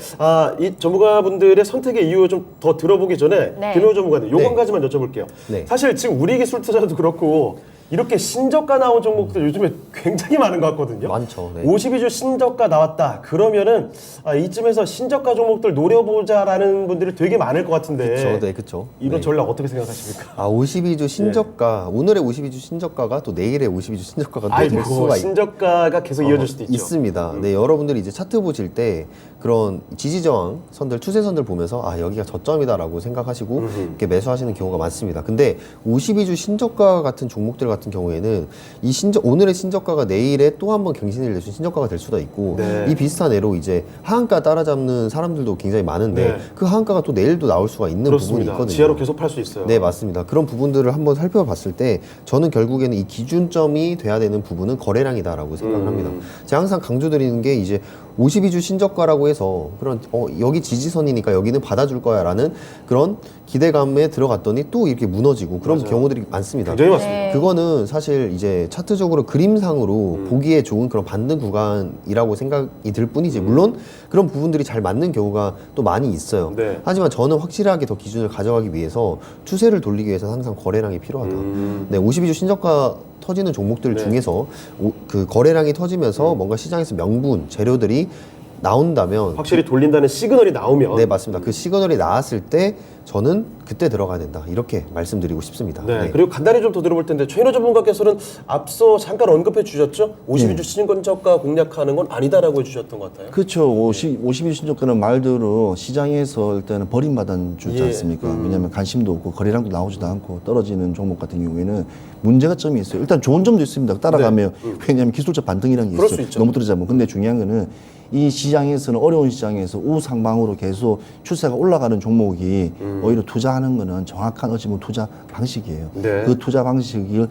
이 전문가분들의 선택의 이유 좀 더 들어보기 전에 네. 김영호 전문가님 요거 네. 한 가지만 여쭤볼게요. 네. 사실 지금 우리기술투자도 그렇고 이렇게 신저가 나온 종목들 요즘에 굉장히 많은 것 같거든요. 많죠. 네. 52주 신저가 나왔다. 그러면은 이쯤에서 신저가 종목들 노려보자라는 분들이 되게 많을 것 같은데 그쵸, 네, 그쵸. 이런 네. 전략 어떻게 생각하십니까? 52주 신저가, 오늘의 52주 신저가가 또 내일의 52주 신저가가 또 될 아이고, 수가 신저가가 계속 이어질 수도 있죠. 있습니다. 네, 여러분들이 이제 차트 보실 때 그런 지지저항 선들, 추세선들 보면서 여기가 저점이다라고 생각하시고 이렇게 매수하시는 경우가 많습니다. 근데 52주 신저가 같은 종목들 같은 경우에는 이 오늘의 신저가가 내일에 또 한 번 갱신을 내준 신저가가 될 수도 있고 네. 이 비슷한 예로 이제 하한가 따라잡는 사람들도 굉장히 많은데 네. 그 하한가가 또 내일도 나올 수가 있는 부분이 그렇습니다. 있거든요. 지하로 계속 팔 수 있어요. 네, 맞습니다. 그런 부분들을 한번 살펴봤을 때 저는 결국에는 이 기준점이 돼야 되는 부분은 거래량이다라고 생각을 합니다. 제가 항상 강조드리는 게 이제 52주 신저가라고 해서 그런 여기 지지선이니까 여기는 받아줄 거야라는 그런 기대감에 들어갔더니 또 이렇게 무너지고 그런 맞아요. 경우들이 많습니다. 굉장히 많습니다. 네. 그거는 사실 이제 차트적으로 그림상으로 보기에 좋은 그런 반등 구간이라고 생각이 들 뿐이지 물론 그런 부분들이 잘 맞는 경우가 또 많이 있어요. 네. 하지만 저는 확실하게 더 기준을 가져가기 위해서 추세를 돌리기 위해서는 항상 거래량이 필요하다. 네, 52주 신저가 터지는 종목들 네. 중에서 그 거래량이 터지면서 뭔가 시장에서 명분, 재료들이 나온다면 확실히 돌린다는 시그널이 나오면 네, 맞습니다. 그 시그널이 나왔을 때 저는 그때 들어가야 된다. 이렇게 말씀드리고 싶습니다. 네, 그리고 간단히 좀 더 들어볼 텐데 최인호 전문가께서는 앞서 잠깐 언급해 주셨죠? 52주 신저가 공략하는 건 아니다라고 해주셨던 것 같아요. 그렇죠. 52주 신저가는 말대로 시장에서 일단은 버림받은 주지 예. 않습니까? 왜냐하면 관심도 없고 거래량도 나오지도 않고 떨어지는 종목 같은 경우에는 문제가 점이 있어요. 일단 좋은 점도 있습니다. 따라가면 왜냐하면 기술적 반등이라는 게 그럴 수 있어요. 있죠. 너무 떨어지면. 근데 중요한 거는 이 시장에서는 어려운 시장에서 우상방으로 계속 추세가 올라가는 종목이 오히려 투자하는 거는 정확한 어찌 보면 투자 방식이에요. 네. 그 투자 방식을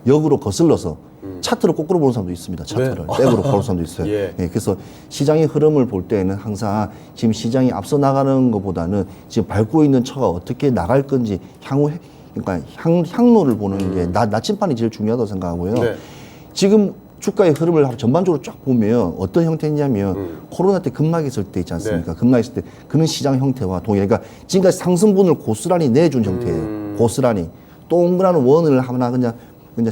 역으로 거슬러서 차트를 거꾸로 보는 사람도 있습니다. 차트를 백으로 보는 사람도 있어요. 예. 예, 그래서 시장의 흐름을 볼 때는 항상 지금 시장이 앞서 나가는 것보다는 지금 밟고 있는 처가 어떻게 나갈 건지 그러니까 향로를 보는 게 나침반이 제일 중요하다고 생각하고요. 네. 지금 주가의 흐름을 전반적으로 쫙 보면 어떤 형태냐면 코로나 때 급락했을 때 있지 않습니까? 급락했을 때 그런 시장 형태와 동일. 그러니까 지금까지 상승분을 고스란히 내준 형태예요. 고스란히 동그란 원을 하나 그냥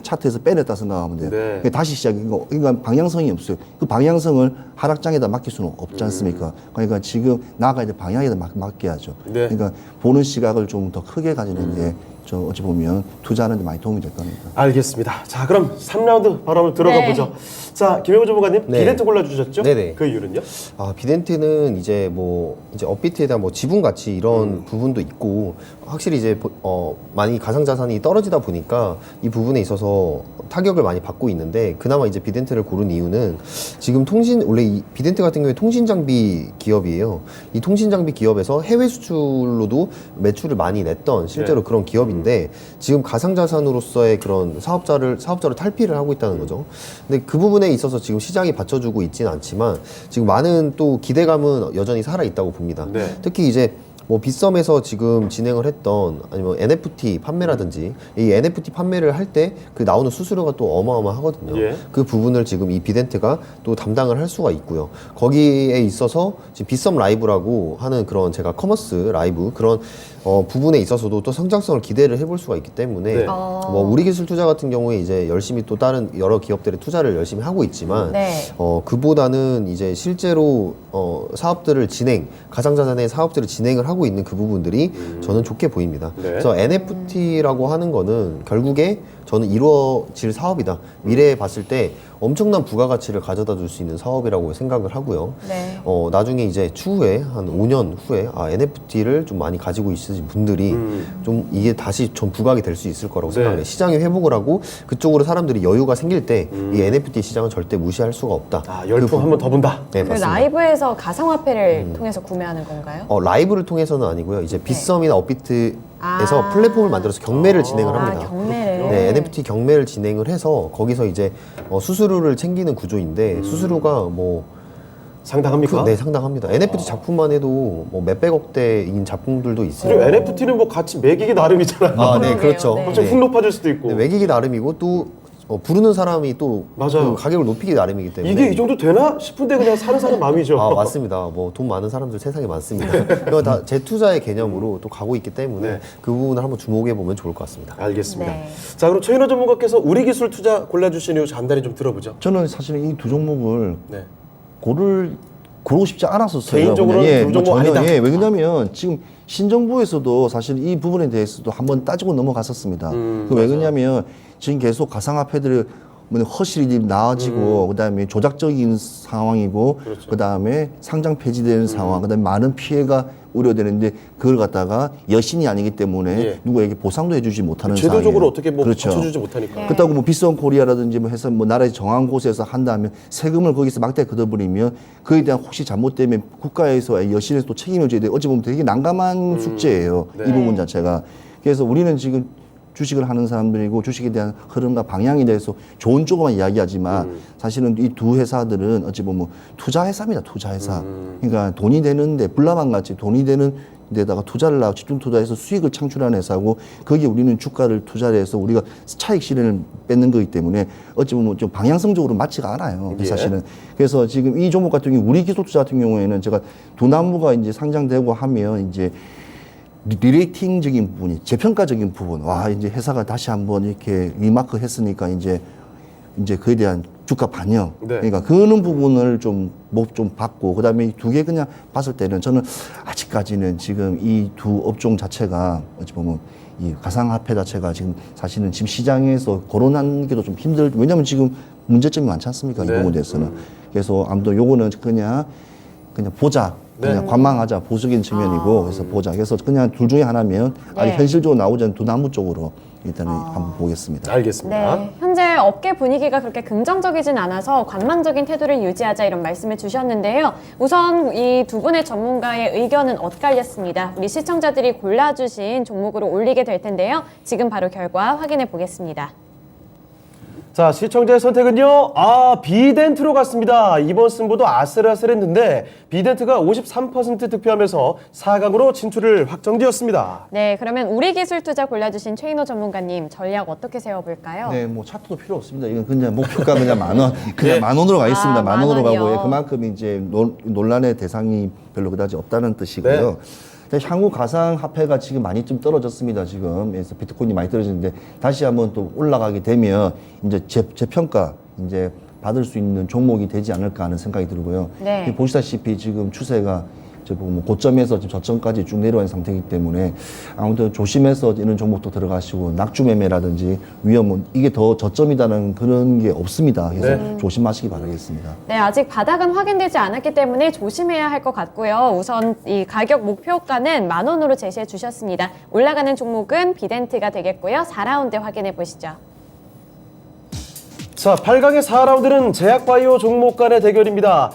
차트에서 빼냈다 생각하면 돼요. 네. 그러니까 다시 시작이고, 그러니까 방향성이 없어요. 그 방향성을 하락장에다 맡길 수는 없지 않습니까? 그러니까 지금 나아가야 될 방향에다 맡겨야죠. 네. 그러니까 보는 시각을 좀 더 크게 가지는 게 저 어찌 보면 투자하는 데 많이 도움이 될 겁니다. 알겠습니다. 자, 그럼 3라운드 바로 한번 들어가 네. 보죠. 자, 김혜구 전문가님, 네. 비덴트 골라주셨죠? 네네. 그 이유는요? 비덴트는 이제 업비트에 대한 지분 가치 이런 부분도 있고, 확실히 이제 많이 가상 자산이 떨어지다 보니까 이 부분에 있어서 타격을 많이 받고 있는데, 그나마 이제 비덴트를 고른 이유는 지금 원래 이 비덴트 같은 경우에 통신 장비 기업이에요. 이 통신 장비 기업에서 해외 수출로도 매출을 많이 냈던 실제로 네. 그런 기업인데, 지금 가상 자산으로서의 그런 사업자를 탈피를 하고 있다는 거죠. 근데 그 부분에 있어서 지금 시장이 받쳐주고 있지는 않지만 지금 많은 또 기대감은 여전히 살아 있다고 봅니다. 네. 특히 이제 빗썸에서 지금 진행을 했던 아니면 NFT 판매라든지 이 NFT 판매를 할 때 그 나오는 수수료가 또 어마어마하거든요. 예. 그 부분을 지금 이 비덴트가 또 담당을 할 수가 있고요. 거기에 있어서 지금 빗썸 라이브라고 하는 그런 제가 커머스 라이브 그런 부분에 있어서도 또 성장성을 기대를 해볼 수가 있기 때문에 네. 우리 기술 투자 같은 경우에 이제 열심히 또 다른 여러 기업들의 투자를 열심히 하고 있지만 네. 그보다는 이제 실제로 사업들을 가상자산의 사업들을 진행을 하고 있는 그 부분들이 저는 좋게 보입니다. 네. 그래서 NFT라고 하는 거는 결국에 저는 이루어질 사업이다. 미래에 봤을 때 엄청난 부가가치를 가져다 줄 수 있는 사업이라고 생각을 하고요. 네. 나중에 이제 추후에 한 5년 후에 NFT를 좀 많이 가지고 있으신 분들이 좀 이게 다시 좀 부각이 될 수 있을 거라고 네. 생각해요. 시장이 회복을 하고 그쪽으로 사람들이 여유가 생길 때 이 NFT 시장은 절대 무시할 수가 없다. 열풍 한 번 더 본다. 네, 그 맞습니다. 라이브에서 가상화폐를 통해서 구매하는 건가요? 라이브를 통해서는 아니고요. 이제 빗썸이나 업비트에서 아. 플랫폼을 만들어서 경매를 진행을 합니다. 경매를. 네, NFT 경매를 진행을 해서 거기서 이제 수수료를 챙기는 구조인데 수수료가 상당합니까? 네, 상당합니다. NFT 작품만 해도 몇백억 대인 작품들도 그리고 있어요. NFT는 뭐 같이 매기기 나름이잖아요. 네, 그러게요. 그렇죠. 네. 엄청 훅 높아질 수도 있고. 네, 매기기 나름이고 또 부르는 사람이 또 맞아요. 그 가격을 높이기 나름이기 때문에 이게 이 정도 되나 싶은데 그냥 사는 사람 마음이죠. 맞습니다. 돈 많은 사람들 세상에 많습니다. 이거 다 재투자의 개념으로 또 가고 있기 때문에 네. 그 부분을 한번 주목해 보면 좋을 것 같습니다. 알겠습니다. 네. 자, 그럼 최인호 전문가께서 우리 기술 투자 골라주신 이유 간단히 좀 들어보죠. 저는 사실 이 두 종목을 네. 고르고 싶지 않았었어요. 개인적으로는 그냥, 두 종목 아니다. 왜냐면 지금 신정부에서도 사실 이 부분에 대해서도 한번 따지고 넘어갔었습니다. 왜 그러냐면 지금 계속 가상화폐들이 허실이 나아지고 그다음에 조작적인 상황이고 그렇죠. 그다음에 상장 폐지되는 상황, 그다음에 많은 피해가 우려되는데 그걸 갖다가 여신이 아니기 때문에 예. 누구에게 보상도 해주지 못하는 제도적으로 상황이에요. 어떻게 받쳐주지 못하니까. 그렇다고 비싼 코리아라든지 해서 나라에서 정한 곳에서 한다면 세금을 거기서 막대 걷어버리면 그에 대한 혹시 잘못되면 국가에서 여신에서 또 책임을 져야 돼. 어찌 보면 되게 난감한 숙제예요. 네. 이 부분 자체가. 그래서 우리는 지금 주식을 하는 사람들이고 주식에 대한 흐름과 방향에 대해서 좋은 쪽으로만 이야기하지만 사실은 이 두 회사들은 어찌 보면 투자 회사입니다. 투자 회사. 그러니까 돈이 되는데 불나방 같이 돈이 되는 데다가 투자를 하고 집중 투자해서 수익을 창출하는 회사고 거기에 우리는 주가를 투자를 해서 우리가 차익 실현을 뺏는 거기 때문에 어찌 보면 좀 방향성적으로 맞지가 않아요. 예. 사실은. 그래서 지금 이 종목 같은 경우 우리 기술 투자 같은 경우에는 제가 두나무가 이제 상장되고 하면 이제 리레이팅적인 부분이 재평가적인 부분 이제 회사가 다시 한번 이렇게 리마크 했으니까 이제 그에 대한 주가 반영 네. 그러니까 그런 부분을 좀 받고 그다음에 이 두 개 그냥 봤을 때는 저는 아직까지는 지금 이 두 업종 자체가 어찌 보면 이 가상화폐 자체가 지금 사실은 지금 시장에서 거론하기도 좀 왜냐하면 지금 문제점이 많지 않습니까? 네. 이 부분에 대해서는 그래서 아무튼 요거는 그냥 보자. 그냥 관망하자 보수적인 측면이고 그래서 보자. 그래서 그냥 둘 중에 하나면 아직 네. 현실적으로 나오지 않는 두나무 쪽으로 일단은 한번 보겠습니다. 알겠습니다. 네, 현재 업계 분위기가 그렇게 긍정적이진 않아서 관망적인 태도를 유지하자 이런 말씀을 주셨는데요. 우선 이 두 분의 전문가의 의견은 엇갈렸습니다. 우리 시청자들이 골라주신 종목으로 올리게 될 텐데요. 지금 바로 결과 확인해 보겠습니다. 자, 시청자의 선택은요. 비덴트로 갔습니다. 이번 승부도 아슬아슬했는데 비덴트가 53% 득표하면서 4강으로 진출을 확정되었습니다. 네, 그러면 우리 기술투자 골라주신 최인호 전문가님 전략 어떻게 세워볼까요? 네, 뭐 차트도 필요 없습니다. 이건 그냥 목표가 그냥 10,000원, 그냥 예. 10,000원으로 가겠습니다. 아, 10,000원으로 10,000원이요. 가고, 그만큼 이제 논란의 대상이 별로 그다지 없다는 뜻이고요. 네. 근데 향후 가상화폐가 지금 많이 좀 떨어졌습니다. 지금 그래서 비트코인이 많이 떨어지는데 다시 한번 또 올라가게 되면 이제 재평가 이제 받을 수 있는 종목이 되지 않을까 하는 생각이 들고요. 네. 보시다시피 지금 추세가 뭐 고점에서 지금 저점까지 쭉 내려온 상태이기 때문에 아무튼 조심해서 이런 종목도 들어가시고 낙주 매매라든지 위험은 이게 더 저점이다는 그런 게 없습니다. 그래서 조심하시기 바라겠습니다. 네, 아직 바닥은 확인되지 않았기 때문에 조심해야 할 것 같고요. 우선 이 가격 목표가는 10,000원으로 제시해 주셨습니다. 올라가는 종목은 비덴트가 되겠고요. 4라운드 확인해 보시죠. 자, 8강의 4라운드는 제약바이오 종목 간의 대결입니다.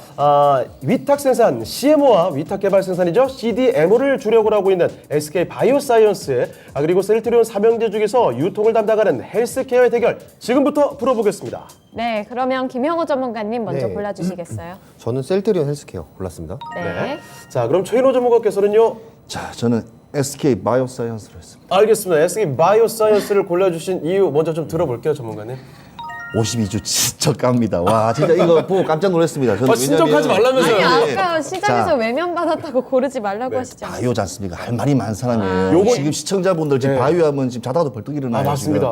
위탁 생산 CMO와 위탁 개발 생산이죠. CDMO를 주력으로 하고 있는 SK 바이오사이언스, 그리고 셀트리온 삼형제 중에서 유통을 담당하는 헬스케어의 대결 지금부터 풀어보겠습니다. 네, 그러면 김형호 전문가님 먼저 네. 골라주시겠어요? 저는 셀트리온 헬스케어 골랐습니다. 네. 자, 그럼 최인호 전문가께서는요. 자, 저는 SK 바이오사이언스로 했습니다. 알겠습니다. SK 바이오사이언스를 골라주신 이유 먼저 좀 들어볼게요, 전문가님. 52주 진짜 깝니다. 와, 진짜 이거 보고 깜짝 놀랐습니다. 저는 신청하지 말라면서요. 아니, 네. 아까 시장에서 자. 외면받았다고 고르지 말라고 하시죠. 바이오지 않습니까? 할 말이 많은 사람이에요. 요거- 지금 시청자분들 지금 네. 바이오하면 지금 자다가도 벌떡 일어나요. 맞습니다.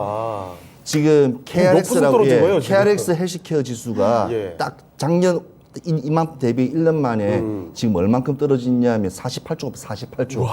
지금 KRX라고 떨어진 거예요, 지금. KRX 헬스케어 지수가 예. 딱 작년 이맘 대비 1년 만에 지금 얼만큼 떨어지냐면 48조, 48조.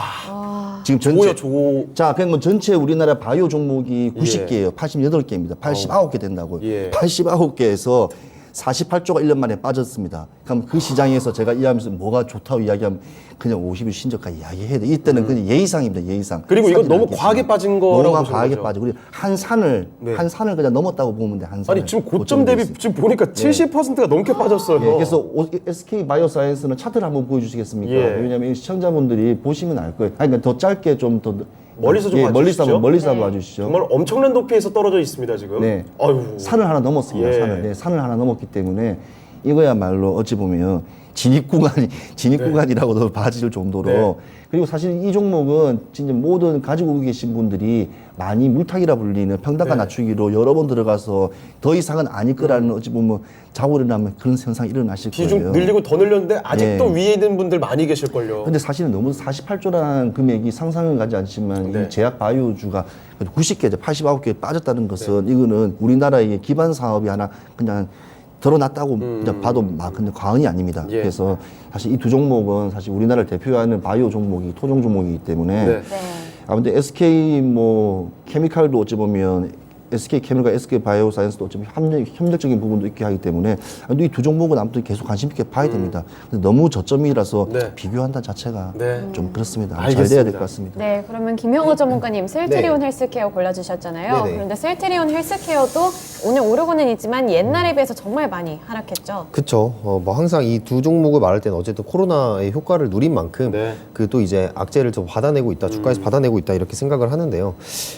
지금 전체 조고요, 조. 자, 그냥 뭐 전체 우리나라 바이오 종목이 90개예요. 88개입니다. 89개 된다고요. 예. 89개에서 48조가 1년 만에 빠졌습니다. 그럼 그 시장에서 제가 이해하면서 뭐가 좋다고 이야기하면 그냥 50일 신저가 이야기해야 돼. 이때는 그냥 예의상입니다. 예의상. 그리고 이건 싸지는 너무 않겠습니다. 과하게 빠진 거라고 너무 보시는 과하게 거죠? 빠지고 그리고 한 산을 네. 한 산을 그냥 넘었다고 보면 돼. 한 산을. 아니, 지금 고점 대비 지금 보니까 70%가 넘게 빠졌어요. 예, 그래서 SK 바이오사이언스는 차트를 한번 보여주시겠습니까? 예. 왜냐하면 시청자분들이 보시면 알 거예요. 아니, 그러니까 더 짧게 좀 더 멀리서 좀 예, 봐주시죠. 멀리서 한번 봐주시죠. 정말 엄청난 높이에서 떨어져 있습니다, 지금. 네. 아유. 산을 하나 넘었습니다. 예. 산을. 네, 산을 하나 넘었기 때문에 이거야말로 어찌 보면 진입 구간이라고도 봐질 정도로 네. 그리고 사실 이 종목은 진짜 모든 가지고 계신 분들이 많이 물타기라 불리는 평단가 네. 낮추기로 여러 번 들어가서 더 이상은 아닐 거라는 어찌 보면 자고 일어나면 그런 현상이 일어나실 거예요. 비중 늘리고 더 늘렸는데 아직도 예. 위에 있는 분들 많이 계실걸요. 근데 사실은 너무 48조라는 금액이 상상은 가지 않지만 네. 이 제약 바이오주가 90개, 89개 빠졌다는 것은 이거는 우리나라의 기반 사업이 하나 그냥 드러났다고 그냥 봐도 막 근데 과언이 아닙니다. 예. 그래서 사실 이 두 종목은 사실 우리나라를 대표하는 바이오 종목이 토종 종목이기 때문에 네. 네. 아무튼 SK 뭐 케미칼도 어찌 보면 SK 케미칼, SK 바이오사이언스도 어차피 협력적인 부분도 있게 하기 때문에 이 두 종목은 아무튼 계속 관심 있게 봐야 됩니다. 근데 너무 저점이라서 네. 비교한다는 자체가 네. 좀 그렇습니다. 잘 알겠습니다. 돼야 될 것 같습니다. 네, 그러면 김형호 전문가님 셀트리온 헬스케어 골라주셨잖아요. 네네. 그런데 셀트리온 헬스케어도 오늘 오르고는 있지만 옛날에 비해서 정말 많이 하락했죠. 그쵸. 뭐 항상 이 두 종목을 말할 때는 어쨌든 코로나의 효과를 누린 만큼 네. 그 또 이제 악재를 좀 받아내고 있다, 주가에서 받아내고 있다 이렇게 생각을 하는데요.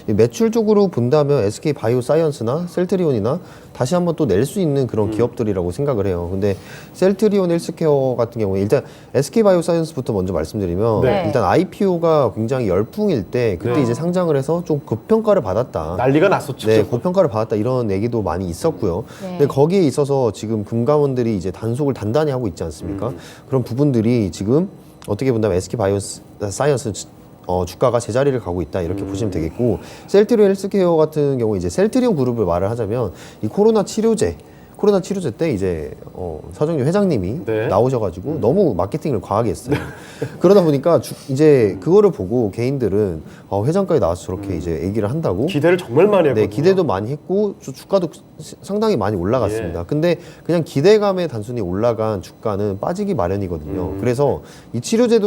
이 매출적으로 본다면 SK 바이오사이언스나 셀트리온이나 다시 한번 또 낼 수 있는 그런 기업들이라고 생각을 해요. 근데 셀트리온 헬스케어 같은 경우에 일단 SK 바이오사이언스부터 먼저 말씀드리면 네. 일단 IPO가 굉장히 열풍일 때 그때 네. 이제 상장을 해서 좀 고평가를 받았다. 난리가 났었죠. 네, 고평가를 받았다 이런 얘기도 많이 있었고요. 네. 근데 거기에 있어서 지금 금감원들이 이제 단속을 단단히 하고 있지 않습니까? 그런 부분들이 지금 어떻게 본다면 SK 바이오사이언스 주가가 제자리를 가고 있다 이렇게 보시면 되겠고 셀트리온 헬스케어 같은 경우 이제 셀트리온 그룹을 말을 하자면 이 코로나 치료제 때 이제 서정유 회장님이 네. 나오셔가지고 너무 마케팅을 과하게 했어요. 그러다 보니까 이제 그거를 보고 개인들은 회장까지 나와서 저렇게 이제 얘기를 한다고 기대를 정말 많이 했거든요. 네, 기대도 많이 했고 주가도 상당히 많이 올라갔습니다. 예. 근데 그냥 기대감에 단순히 올라간 주가는 빠지기 마련이거든요. 그래서 이 치료제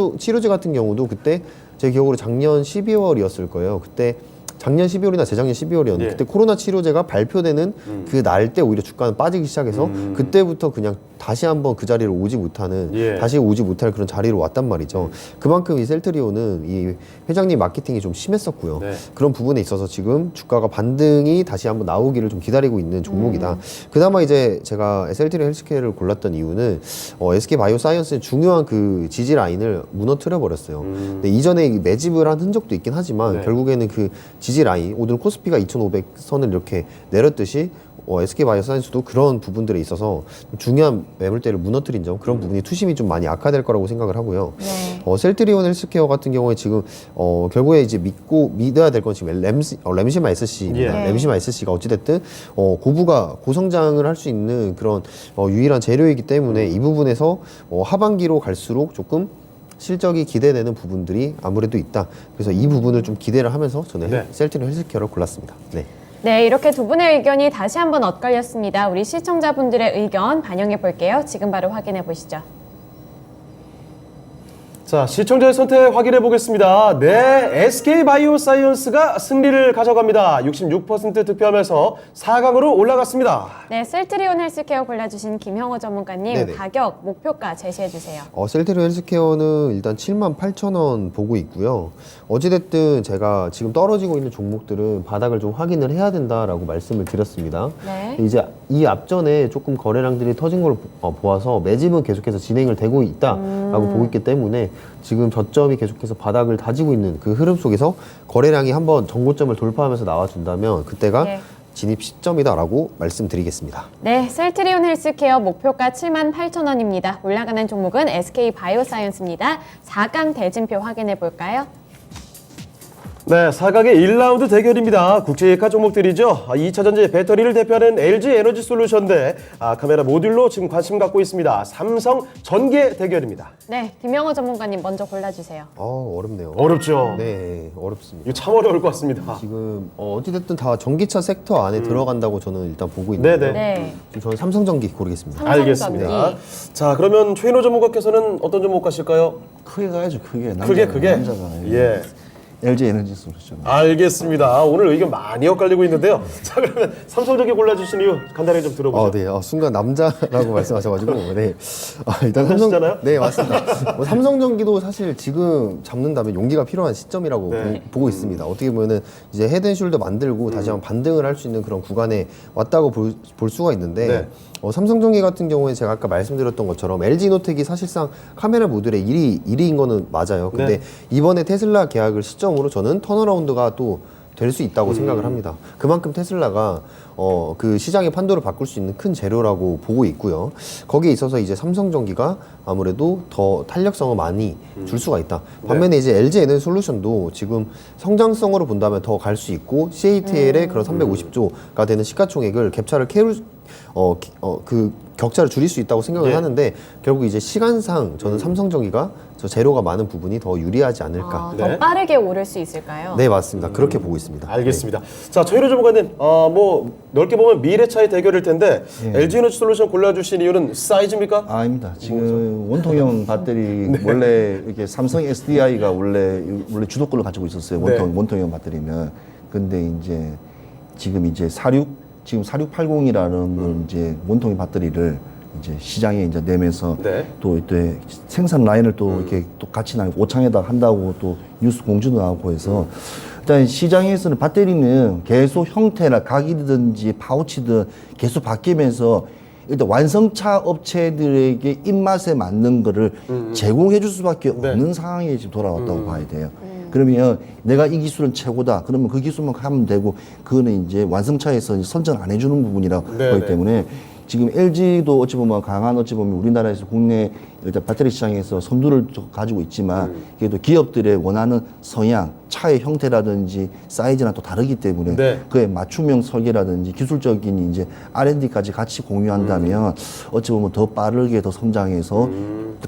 같은 경우도 그때 제 기억으로 작년 12월이었을 거예요. 그때 작년 12월이나 재작년 12월이었는데 예. 그때 코로나 치료제가 발표되는 그 날 때 오히려 주가는 빠지기 시작해서 그때부터 그냥 다시 한번 그 자리로 오지 못하는 예. 다시 오지 못할 그런 자리로 왔단 말이죠. 그만큼 이 셀트리온은 이 회장님 마케팅이 좀 심했었고요. 네. 그런 부분에 있어서 지금 주가가 반등이 다시 한번 나오기를 좀 기다리고 있는 종목이다. 그나마 이제 제가 셀트리온 헬스케어를 골랐던 이유는 SK 바이오사이언스의 중요한 그 지지 라인을 무너뜨려 버렸어요. 근데 이전에 매집을 한 흔적도 있긴 하지만 네. 결국에는 그 지지 라인, 오늘 코스피가 2,500선을 이렇게 내렸듯이 SK 바이오사이언스도 그런 부분들에 있어서 중요한 매물대를 무너뜨린 점, 그런 부분이 투심이 좀 많이 악화될 거라고 생각을 하고요. 네. 셀트리온 헬스케어 같은 경우에 지금 결국에 이제 믿어야 될 건 지금 램시마 SC입니다. 예. 램시마 SC가 어찌됐든 고부가 고성장을 할 수 있는 그런 유일한 재료이기 때문에 이 부분에서 하반기로 갈수록 조금 실적이 기대되는 부분들이 아무래도 있다. 그래서 이 부분을 좀 기대를 하면서 저는 네. 셀트리온 헬스케어를 골랐습니다. 네. 네, 이렇게 두 분의 의견이 다시 한번 엇갈렸습니다. 우리 시청자분들의 의견 반영해 볼게요. 지금 바로 확인해 보시죠. 자, 시청자의 선택 확인해 보겠습니다. 네, SK 바이오사이언스가 승리를 가져갑니다. 66% 득표하면서 4강으로 올라갔습니다. 네, 셀트리온 헬스케어 골라주신 김형호 전문가님 네네. 가격, 목표가 제시해 주세요. 셀트리온 헬스케어는 일단 78,000원 보고 있고요. 어찌됐든 제가 지금 떨어지고 있는 종목들은 바닥을 좀 확인을 해야 된다라고 말씀을 드렸습니다. 네. 이제 이 앞전에 조금 거래량들이 터진 걸 보아서 매집은 계속해서 진행을 되고 있다라고 보고 있기 때문에 지금 저점이 계속해서 바닥을 다지고 있는 그 흐름 속에서 거래량이 한번 정고점을 돌파하면서 나와준다면 그때가 네. 진입 시점이다라고 말씀드리겠습니다. 네, 셀트리온 헬스케어 목표가 78,000원입니다. 올라가는 종목은 SK 바이오사이언스입니다. 4강 대진표 확인해 볼까요? 네, 4강의 1라운드 대결입니다. 국제유가 종목들이죠. 2차 전지 배터리를 대표하는 LG 에너지 솔루션 대 카메라 모듈로 지금 관심 갖고 있습니다. 삼성 전기의 대결입니다. 네, 김형호 전문가님 먼저 골라주세요. 어렵네요. 어렵죠? 네, 어렵습니다. 이거 참 어려울 것 같습니다. 지금 어찌됐든 다 전기차 섹터 안에 들어간다고 저는 일단 보고 있는데요. 네네. 네, 지금 저는 삼성전기 고르겠습니다. 삼성전기. 알겠습니다. 자, 그러면 최인호 전문가께서는 어떤 종목 가실까요? 크게 가야죠, 크게. 크게. 남자가. 예. LG 에너지 솔루션. 알겠습니다. 오늘 의견 많이 엇갈리고 있는데요. 자, 그러면 삼성전기 골라주신 이유 간단하게 좀 들어보죠. 네. 순간 남자라고 말씀하셔가지고, 네. 일단 하시잖아요? 네, 맞습니다. 삼성전기도 사실 지금 잡는다면 용기가 필요한 시점이라고 네. 보고 있습니다. 어떻게 보면은 이제 헤드앤숄더 만들고 다시 한번 반등을 할 수 있는 그런 구간에 왔다고 볼 수가 있는데, 네. 삼성전기 같은 경우에 제가 아까 말씀드렸던 것처럼 LG노텍이 사실상 카메라 모듈의 1위인 거는 맞아요. 근데 네. 이번에 테슬라 계약을 시점으로 저는 턴어라운드가 또 될 수 있다고 생각을 합니다. 그만큼 테슬라가 그 시장의 판도를 바꿀 수 있는 큰 재료라고 보고 있고요. 거기에 있어서 이제 삼성전기가 아무래도 더 탄력성을 많이 줄 수가 있다. 반면에 이제 LG 에너지 솔루션도 지금 성장성으로 본다면 더 갈 수 있고 CATL의 그런 350조가 되는 시가총액을 갭차를 그 격차를 줄일 수 있다고 생각을 예. 하는데 결국 이제 시간상 저는 삼성전기가 저 재료가 많은 부분이 더 유리하지 않을까. 더 네. 빠르게 오를 수 있을까요? 네, 맞습니다. 그렇게 보고 있습니다. 알겠습니다. 자, 최인호 전문가님, 뭐 넓게 보면 미래차의 대결일 텐데 LG 에너지 솔루션 골라주신 이유는 사이즈입니까? 아닙니다. 지금 원통형 배터리 원래 이렇게 삼성 SDI가 원래 주도권을 가지고 있었어요. 원통형 배터리는. 근데 이제 지금 이제 4680이라는 걸 이제 원통형 배터리를 이제 시장에 이제 내면서 네. 또 이때 생산 라인을 또 이렇게 또 같이 오창에다 한다고 또 뉴스 공주도 나오고 해서 일단 시장에서는 배터리는 계속 형태나 각이든지 파우치든 계속 바뀌면서 일단 완성차 업체들에게 입맛에 맞는 거를 제공해 줄 수밖에 없는 상황에 지금 돌아왔다고 봐야 돼요. 그러면 내가 이 기술은 최고다. 그러면 그 기술만 하면 되고 그거는 이제 완성차에서 선전 안 해주는 부분이라고 네네. 보기 때문에 지금 LG도 어찌 보면 강한 어찌 보면 우리나라에서 국내 일단 배터리 시장에서 선두를 가지고 있지만 그래도 기업들의 원하는 성향, 차의 형태라든지 사이즈나 또 다르기 때문에 네. 그에 맞춤형 설계라든지 기술적인 이제 R&D까지 같이 공유한다면 어찌 보면 더 빠르게 더 성장해서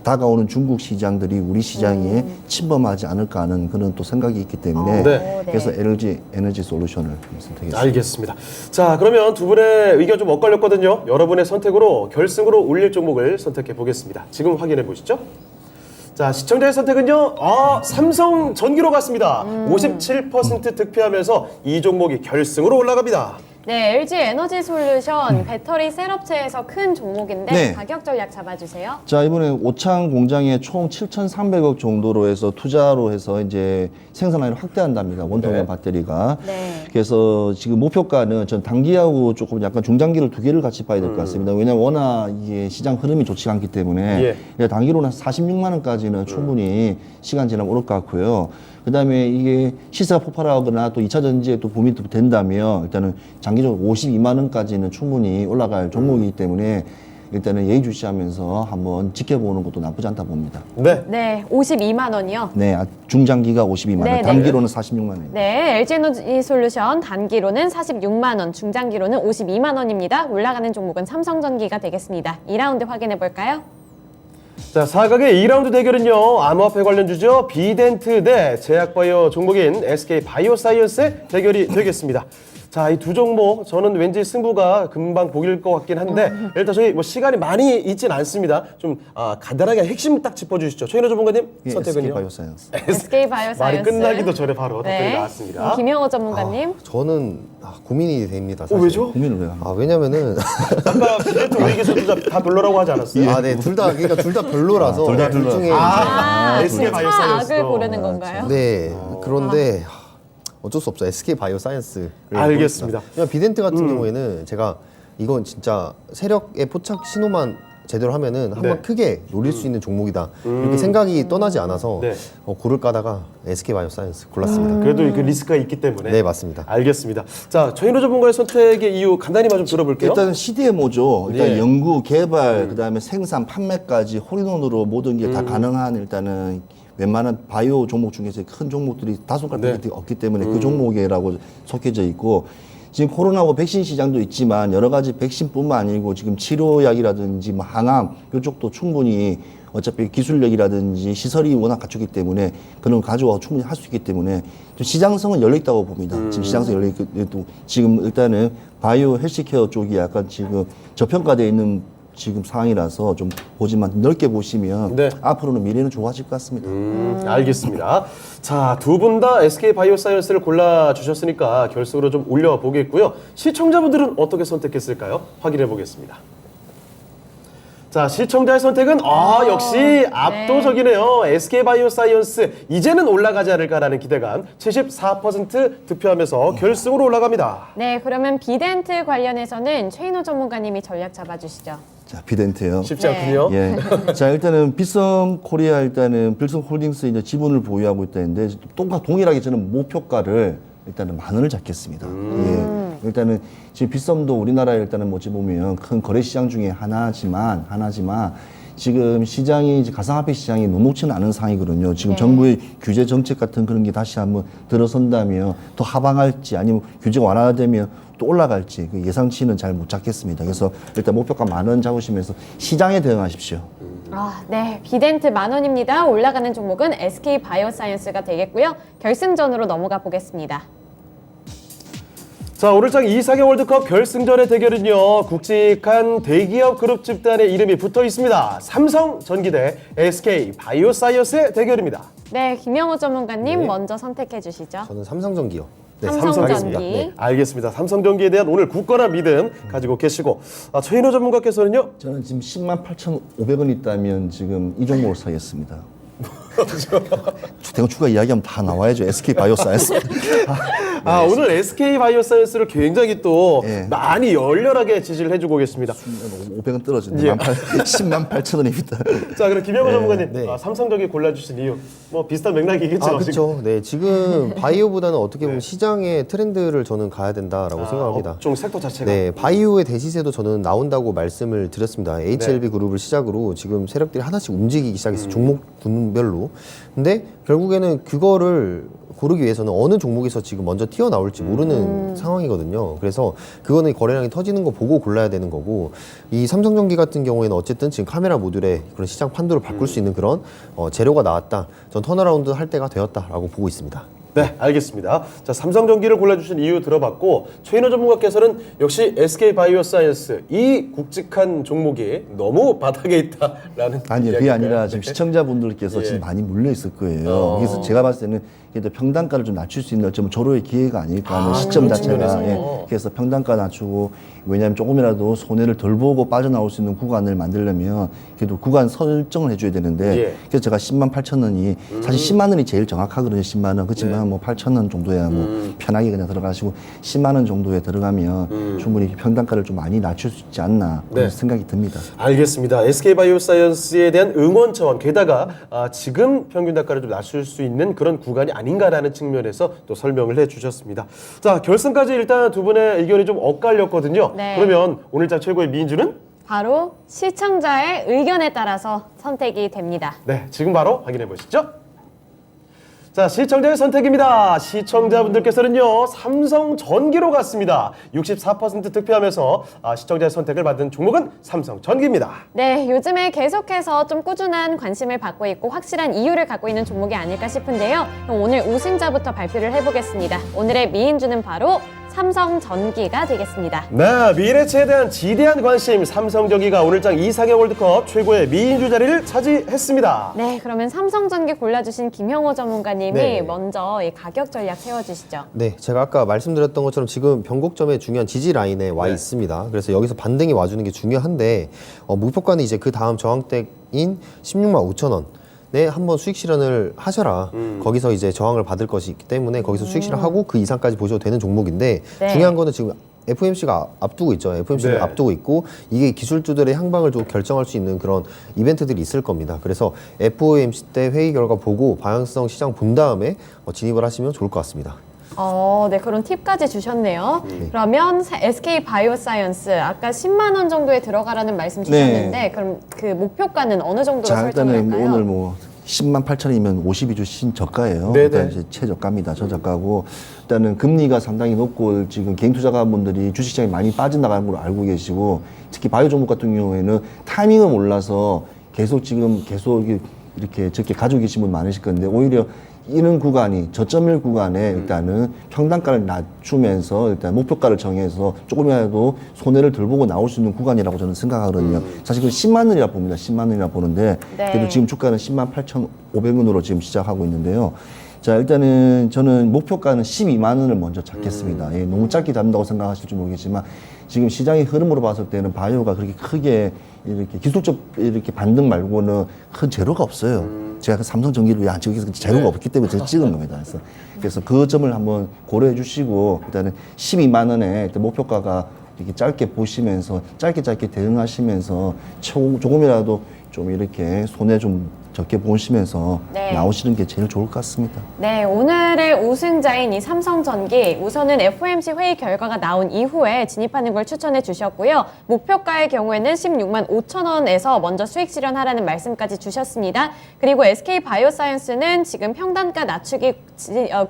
다가오는 중국 시장들이 우리 시장에 침범하지 않을까 하는 그런 또 생각이 있기 때문에 네. 그래서 LG 에너지 솔루션을 선택했습니다. 알겠습니다. 자, 그러면 두 분의 의견 좀 엇갈렸거든요. 여러분의 선택으로 결승으로 올릴 종목을 선택해 보겠습니다. 지금 확인해 보시죠. 자, 시청자의 선택은요, 삼성 전기로 갔습니다. 57% 득표하면서 이 종목이 결승으로 올라갑니다. 네, LG 에너지 솔루션 배터리 셀업체에서 큰 종목인데 네. 가격 전략 잡아주세요. 자, 이번에 오창 공장에 총 7,300억 정도로 해서 투자로 해서 이제 생산 라인을 확대한답니다. 원통형 네. 배터리가. 네. 그래서 지금 목표가는 전 단기하고 조금 약간 중장기를 두 개를 같이 봐야 될 것 같습니다. 왜냐하면 워낙 이게 시장 흐름이 좋지 않기 때문에 단기로는 46만 원까지는 충분히 시간 지나면 오를 것 같고요. 그다음에 이게 시세가 폭발하거나 또 2차 전지에 또 붐이 또 된다면 일단은 장기적으로 52만 원까지는 충분히 올라갈 종목이기 때문에 일단은 예의주시하면서 한번 지켜보는 것도 나쁘지 않다 봅니다. 네. 네, 52만 원이요. 네, 중장기가 52만 원, 네, 네. 단기로는 46만 원. 네, LG 에너지 솔루션 단기로는 46만 원, 중장기로는 52만 원입니다. 올라가는 종목은 삼성전기가 되겠습니다. 2라운드 확인해 볼까요? 자, 4강의 2라운드 대결은요, 암호화폐 관련주죠. 비덴트 대 제약바이오 종목인 SK 바이오사이언스의 대결이 되겠습니다. 자, 이 두 종목 저는 왠지 승부가 금방 보일 것 같긴 한데 일단 저희 뭐 시간이 많이 있진 않습니다. 좀 간단하게 핵심 딱 짚어주시죠. 최인호 전문가님 예, 선택은요? SK 바이오사이언스. SK 바이오사이언스. 말이 끝나기도 전에 바로 답변이 네. 나왔습니다. 김영호 전문가님. 저는 고민이 됩니다. 사실. 왜죠? 고민을 왜 합니까? 왜냐면은 아까 비덴트 우익에서도 다 별로라고 하지 않았어요? 네, 둘 다 별로라서 둘다 둘 별로라. 중에 SK 차 바이오사이언스도. 악을 고르는 건가요? 네, 그런데 어쩔 수 없죠. SK 바이오사이언스를 알겠습니다. 그냥 비덴트 같은 경우에는 제가 이건 진짜 세력의 포착 신호만 제대로 하면은 한번 네. 크게 노릴 수 있는 종목이다. 이렇게 생각이 떠나지 않아서 네. 고를 까다가 SK 바이오사이언스 골랐습니다. 그래도 그 리스크가 있기 때문에. 네, 맞습니다. 알겠습니다. 자, 최인호 전문가의 선택의 이유 간단히만 좀 들어볼게요. 일단 CDMO죠. 일단 예. 연구, 개발, 그다음에 생산, 판매까지 홀인원으로 모든 게 다 가능한 일단은 웬만한 바이오 종목 중에서 큰 종목들이 다소갈밖에 네. 없기 때문에 그 종목이라고 속해져 있고 지금 코로나고 백신 시장도 있지만 여러 가지 백신뿐만 아니고 지금 치료약이라든지 뭐 항암 이쪽도 충분히 어차피 기술력이라든지 시설이 워낙 갖추기 때문에 그런 거 가져와 충분히 할 수 있기 때문에 좀 시장성은 열려 있다고 봅니다. 지금 시장성 열려 있고 지금 일단은 바이오 헬스케어 쪽이 약간 지금 저평가되어 있는 지금 상황이라서 좀 보지만 넓게 보시면 네. 앞으로는 미래는 좋아질 것 같습니다. 알겠습니다. 자, 두 분 다 SK 바이오사이언스를 골라주셨으니까 결승으로 좀 올려보겠고요. 시청자분들은 어떻게 선택했을까요? 확인해 보겠습니다. 자, 시청자의 선택은 역시 압도적이네요. SK 바이오사이언스 이제는 올라가지 않을까라는 기대감 74% 득표하면서 결승으로 올라갑니다. 네, 그러면 비덴트 관련해서는 최인호 전문가님이 전략 잡아주시죠. 자, 비덴트요. 쉽지 네. 않군요. 예. 자, 일단은 빗썸 코리아 일단은 빌썸 홀딩스 이제 지분을 보유하고 있다는데 똑같 동일하게 저는 목표가를 일단은 10,000원을 잡겠습니다. 예. 일단은 지금 빗썸도 우리나라에 일단은 뭐지 보면 큰 거래 시장 중에 하나지만 지금 시장이 이제 가상화폐 시장이 녹록치는 않은 상황이거든요. 지금 정부의 규제 정책 같은 그런 게 다시 한번 들어선다면 더 하방할지 아니면 규제가 완화되면 또 올라갈지 그 예상치는 잘 못 잡겠습니다. 그래서 일단 목표가 10,000원 잡으시면서 시장에 대응하십시오. 네, 비덴트 10,000원입니다. 올라가는 종목은 SK 바이오사이언스가 되겠고요. 결승전으로 넘어가 보겠습니다. 자, 오늘장 2사경 월드컵 결승전의 대결은요, 굵직한 대기업 그룹 집단의 이름이 붙어 있습니다. 삼성전기 대 SK 바이오사이언스의 대결입니다. 네, 김영호 전문가님 먼저 선택해 주시죠. 저는 삼성전기요. 네, 삼성전기. 알겠습니다. 알겠습니다. 삼성전기에 대한 오늘 굳건한 믿음 가지고 계시고, 최인호 전문가께서는요? 저는 지금 108,500원 있다면 지금 이 종목을 사겠습니다. 대강 추가 이야기하면 다 나와야죠. SK 바이오사이언스. 오늘 SK 바이오사이언스를 굉장히 또 예. 많이 열렬하게 지지를 해주고 계십니다. 500원 떨어졌네. 예. 108,000원입니다. 자, 그럼 김영호 전문가님, 네. 삼성전기 골라주신 이유, 뭐 비슷한 맥락이겠죠. 지금. 그렇죠. 네, 지금 바이오보다는 어떻게 보면 시장의 트렌드를 저는 가야 된다라고 생각합니다. 업종 섹터 자체가. 네, 바이오의 대시세도 저는 나온다고 말씀을 드렸습니다. HLB 그룹을 시작으로 지금 세력들이 하나씩 움직이기 시작했어요. 종목 분별로. 근데 결국에는 그거를 고르기 위해서는 어느 종목에서 지금 먼저 튀어나올지 모르는 상황이거든요. 그래서 그거는 거래량이 터지는 거 보고 골라야 되는 거고, 이 삼성전기 같은 경우에는 어쨌든 지금 카메라 모듈의 그런 시장 판도를 바꿀 수 있는 그런 재료가 나왔다. 전 턴어라운드 할 때가 되었다라고 보고 있습니다. 네, 알겠습니다. 자, 삼성전기를 골라주신 이유 들어봤고 최인호 전문가께서는 역시 SK바이오사이언스 이 굵직한 종목이 너무 바닥에 있다라는 아니요, 그게 이야기인가요? 아니라 지금 시청자분들께서 예. 지금 많이 물려 있을 거예요. 그래서 제가 봤을 때는 그래도 평단가를 좀 낮출 수 있는 좀 조로의 기회가 아닐까 하는 시점 그런 자체가. 측면에서. 그래서 평단가 낮추고 왜냐하면 조금이라도 손해를 덜 보고 빠져나올 수 있는 구간을 만들려면 그래도 구간 설정을 해줘야 되는데 예. 그래서 제가 10만 8천 원이 사실 10만 원이 제일 정확하거든요. 10만 원. 그렇지만 뭐 8천 원 정도야 뭐 편하게 그냥 들어가시고 10만 원 정도에 들어가면 충분히 평단가를 좀 많이 낮출 수 있지 않나 그런 네. 생각이 듭니다. 알겠습니다. SK바이오사이언스에 대한 응원 차원 게다가 지금 평균 단가를 좀 낮출 수 있는 그런 구간이 아닌가라는 측면에서 또 설명을 해주셨습니다. 자, 결승까지 일단 두 분의 의견이 좀 엇갈렸거든요. 네. 그러면 오늘장 최고의 미인주는? 바로 시청자의 의견에 따라서 선택이 됩니다. 네, 지금 바로 확인해 보시죠. 자, 시청자의 선택입니다. 시청자분들께서는요, 삼성전기로 갔습니다. 64% 득표하면서 시청자의 선택을 받은 종목은 삼성전기입니다. 네, 요즘에 계속해서 좀 꾸준한 관심을 받고 있고 확실한 이유를 갖고 있는 종목이 아닐까 싶은데요. 그럼 오늘 우승자부터 발표를 해보겠습니다. 오늘의 미인주는 바로 삼성전기가 되겠습니다. 네, 미래체에 대한 지대한 관심, 삼성전기가 오늘장 이상형 월드컵 최고의 미인주 자리를 차지했습니다. 네, 그러면 삼성전기 골라주신 김형호 전문가님이 네. 먼저 이 가격 전략 세워주시죠. 네, 제가 아까 말씀드렸던 것처럼 지금 변곡점에 중요한 지지 라인에 와 네. 있습니다. 그래서 여기서 반등이 와주는 게 중요한데 목표가는 이제 그 다음 저항대인 16만 5천 원. 네, 한번 수익 실현을 하셔라. 거기서 이제 저항을 받을 것이 있기 때문에 거기서 수익 실현하고 그 이상까지 보셔도 되는 종목인데 네. 중요한 거는 지금 FOMC가 앞두고 있죠. FOMC를 네. 앞두고 있고 이게 기술주들의 향방을 좀 결정할 수 있는 그런 이벤트들이 있을 겁니다. 그래서 FOMC 때 회의 결과 보고 방향성 시장 본 다음에 진입을 하시면 좋을 것 같습니다. 네, 그런 팁까지 주셨네요. 그러면 SK 바이오사이언스 아까 10만 원 정도에 들어가라는 말씀 주셨는데 네. 그럼 그 목표가는 어느 정도로 자, 설정을 일단은 할까요? 오늘 뭐 10만 8천이면 52주 신저가예요. 네네. 일단 이제 최저가입니다. 저저가고 일단은 금리가 상당히 높고 지금 개인 투자가분들이 주식시장에 많이 빠져나가는 걸로 알고 계시고 특히 바이오 종목 같은 경우에는 타이밍을 몰라서 계속 이렇게 적게 가지고 계신 분 많으실 건데 오히려 이런 구간이 저점일 구간에 일단은 평단가를 낮추면서 일단 목표가를 정해서 조금이라도 손해를 덜 보고 나올 수 있는 구간이라고 저는 생각하거든요. 사실 그 10만 원이라 봅니다. 10만 원이라 보는데 네. 그래도 지금 주가는 10만 8,500원으로 지금 시작하고 있는데요. 자, 일단은 저는 목표가는 12만 원을 먼저 잡겠습니다. 예, 너무 짧게 잡는다고 생각하실지 모르겠지만 지금 시장의 흐름으로 봤을 때는 바이오가 그렇게 크게 이렇게 기술적 이렇게 반등 말고는 큰 재료가 없어요. 제가 그 삼성전기를 왜 안 찍겠어요? 재료가 없기 때문에 제가 찍은 겁니다. 그래서 그 점을 한번 고려해 주시고 일단은 12만 원에 일단 목표가가 이렇게 짧게 보시면서 짧게 대응하시면서 조금이라도 좀 이렇게 손해 좀 적게 보시면서 네. 나오시는 게 제일 좋을 것 같습니다. 네, 오늘의 우승자인 이 삼성전기 우선은 FOMC 회의 결과가 나온 이후에 진입하는 걸 추천해 주셨고요. 목표가의 경우에는 16만 5천 원에서 먼저 수익 실현하라는 말씀까지 주셨습니다. 그리고 SK 바이오사이언스는 지금 평단가 낮추기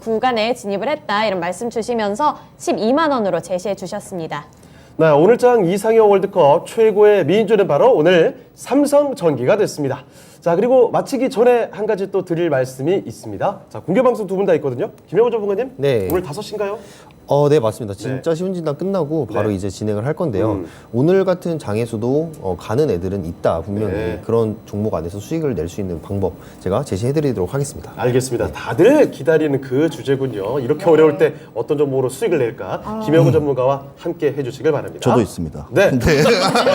구간에 진입을 했다 이런 말씀 주시면서 12만 원으로 제시해 주셨습니다. 네, 오늘장 이상형 월드컵 최고의 미인주는 바로 오늘 삼성전기가 됐습니다. 자, 그리고 마치기 전에 한 가지 또 드릴 말씀이 있습니다. 자, 공개방송 두 분 다 있거든요. 김영호 전문가님, 네. 오늘 5시인가요? 네, 맞습니다. 진짜 시운진단 끝나고 바로 네. 이제 진행을 할 건데요. 오늘 같은 장에서도 가는 애들은 있다, 분명히. 네. 그런 종목 안에서 수익을 낼 수 있는 방법 제가 제시해드리도록 하겠습니다. 알겠습니다. 다들 기다리는 그 주제군요. 이렇게 어려울 때 어떤 종목으로 수익을 낼까? 김영호 전문가와 함께 해주시길 바랍니다. 저도 있습니다. 네.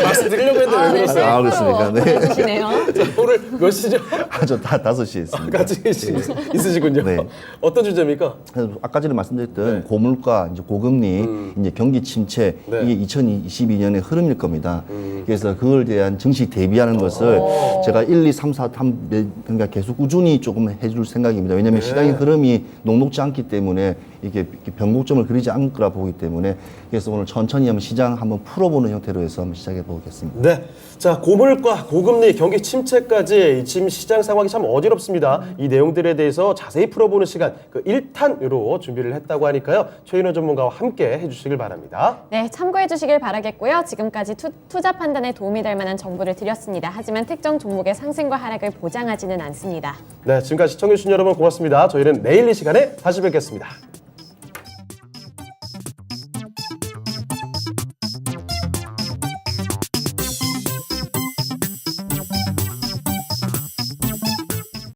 말씀드리려고 했는데 왜 그러세요? 아, 그렇습니까? 네. 보여주시네요. 자, 오늘 몇 시죠? 저 5시에 있습니다. 같이 있으시군요. 네. 어떤 주제입니까? 그래서 아까 전에 말씀드렸던 고물가, 이제 고금리, 이제 경기 침체 네. 이게 2022년의 흐름일 겁니다. 그래서 그걸 대한 정식 대비하는 것을 제가 1, 2, 3, 4, 3 그러니까 계속 꾸준히 조금 해줄 생각입니다. 왜냐하면 시장의 흐름이 녹록지 않기 때문에 이게 변곡점을 그리지 않을 거라 보기 때문에 그래서 오늘 천천히 한번 시장 한번 풀어보는 형태로 해서 한번 시작해 보겠습니다. 네. 자, 고물가, 고금리, 경기 침체까지 지금 시장 상황이 참 어지럽습니다. 이 내용들에 대해서 자세히 풀어보는 시간, 그 1탄으로 준비를 했다고 하니까요. 최인호 전문가와 함께 해주시길 바랍니다. 네, 참고해 주시길 바라겠고요. 지금까지 투자 판단에 도움이 될 만한 정보를 드렸습니다. 하지만 특정 종목의 상승과 하락을 보장하지는 않습니다. 네, 지금까지 시청해주신 여러분 고맙습니다. 저희는 내일 이 시간에 다시 뵙겠습니다.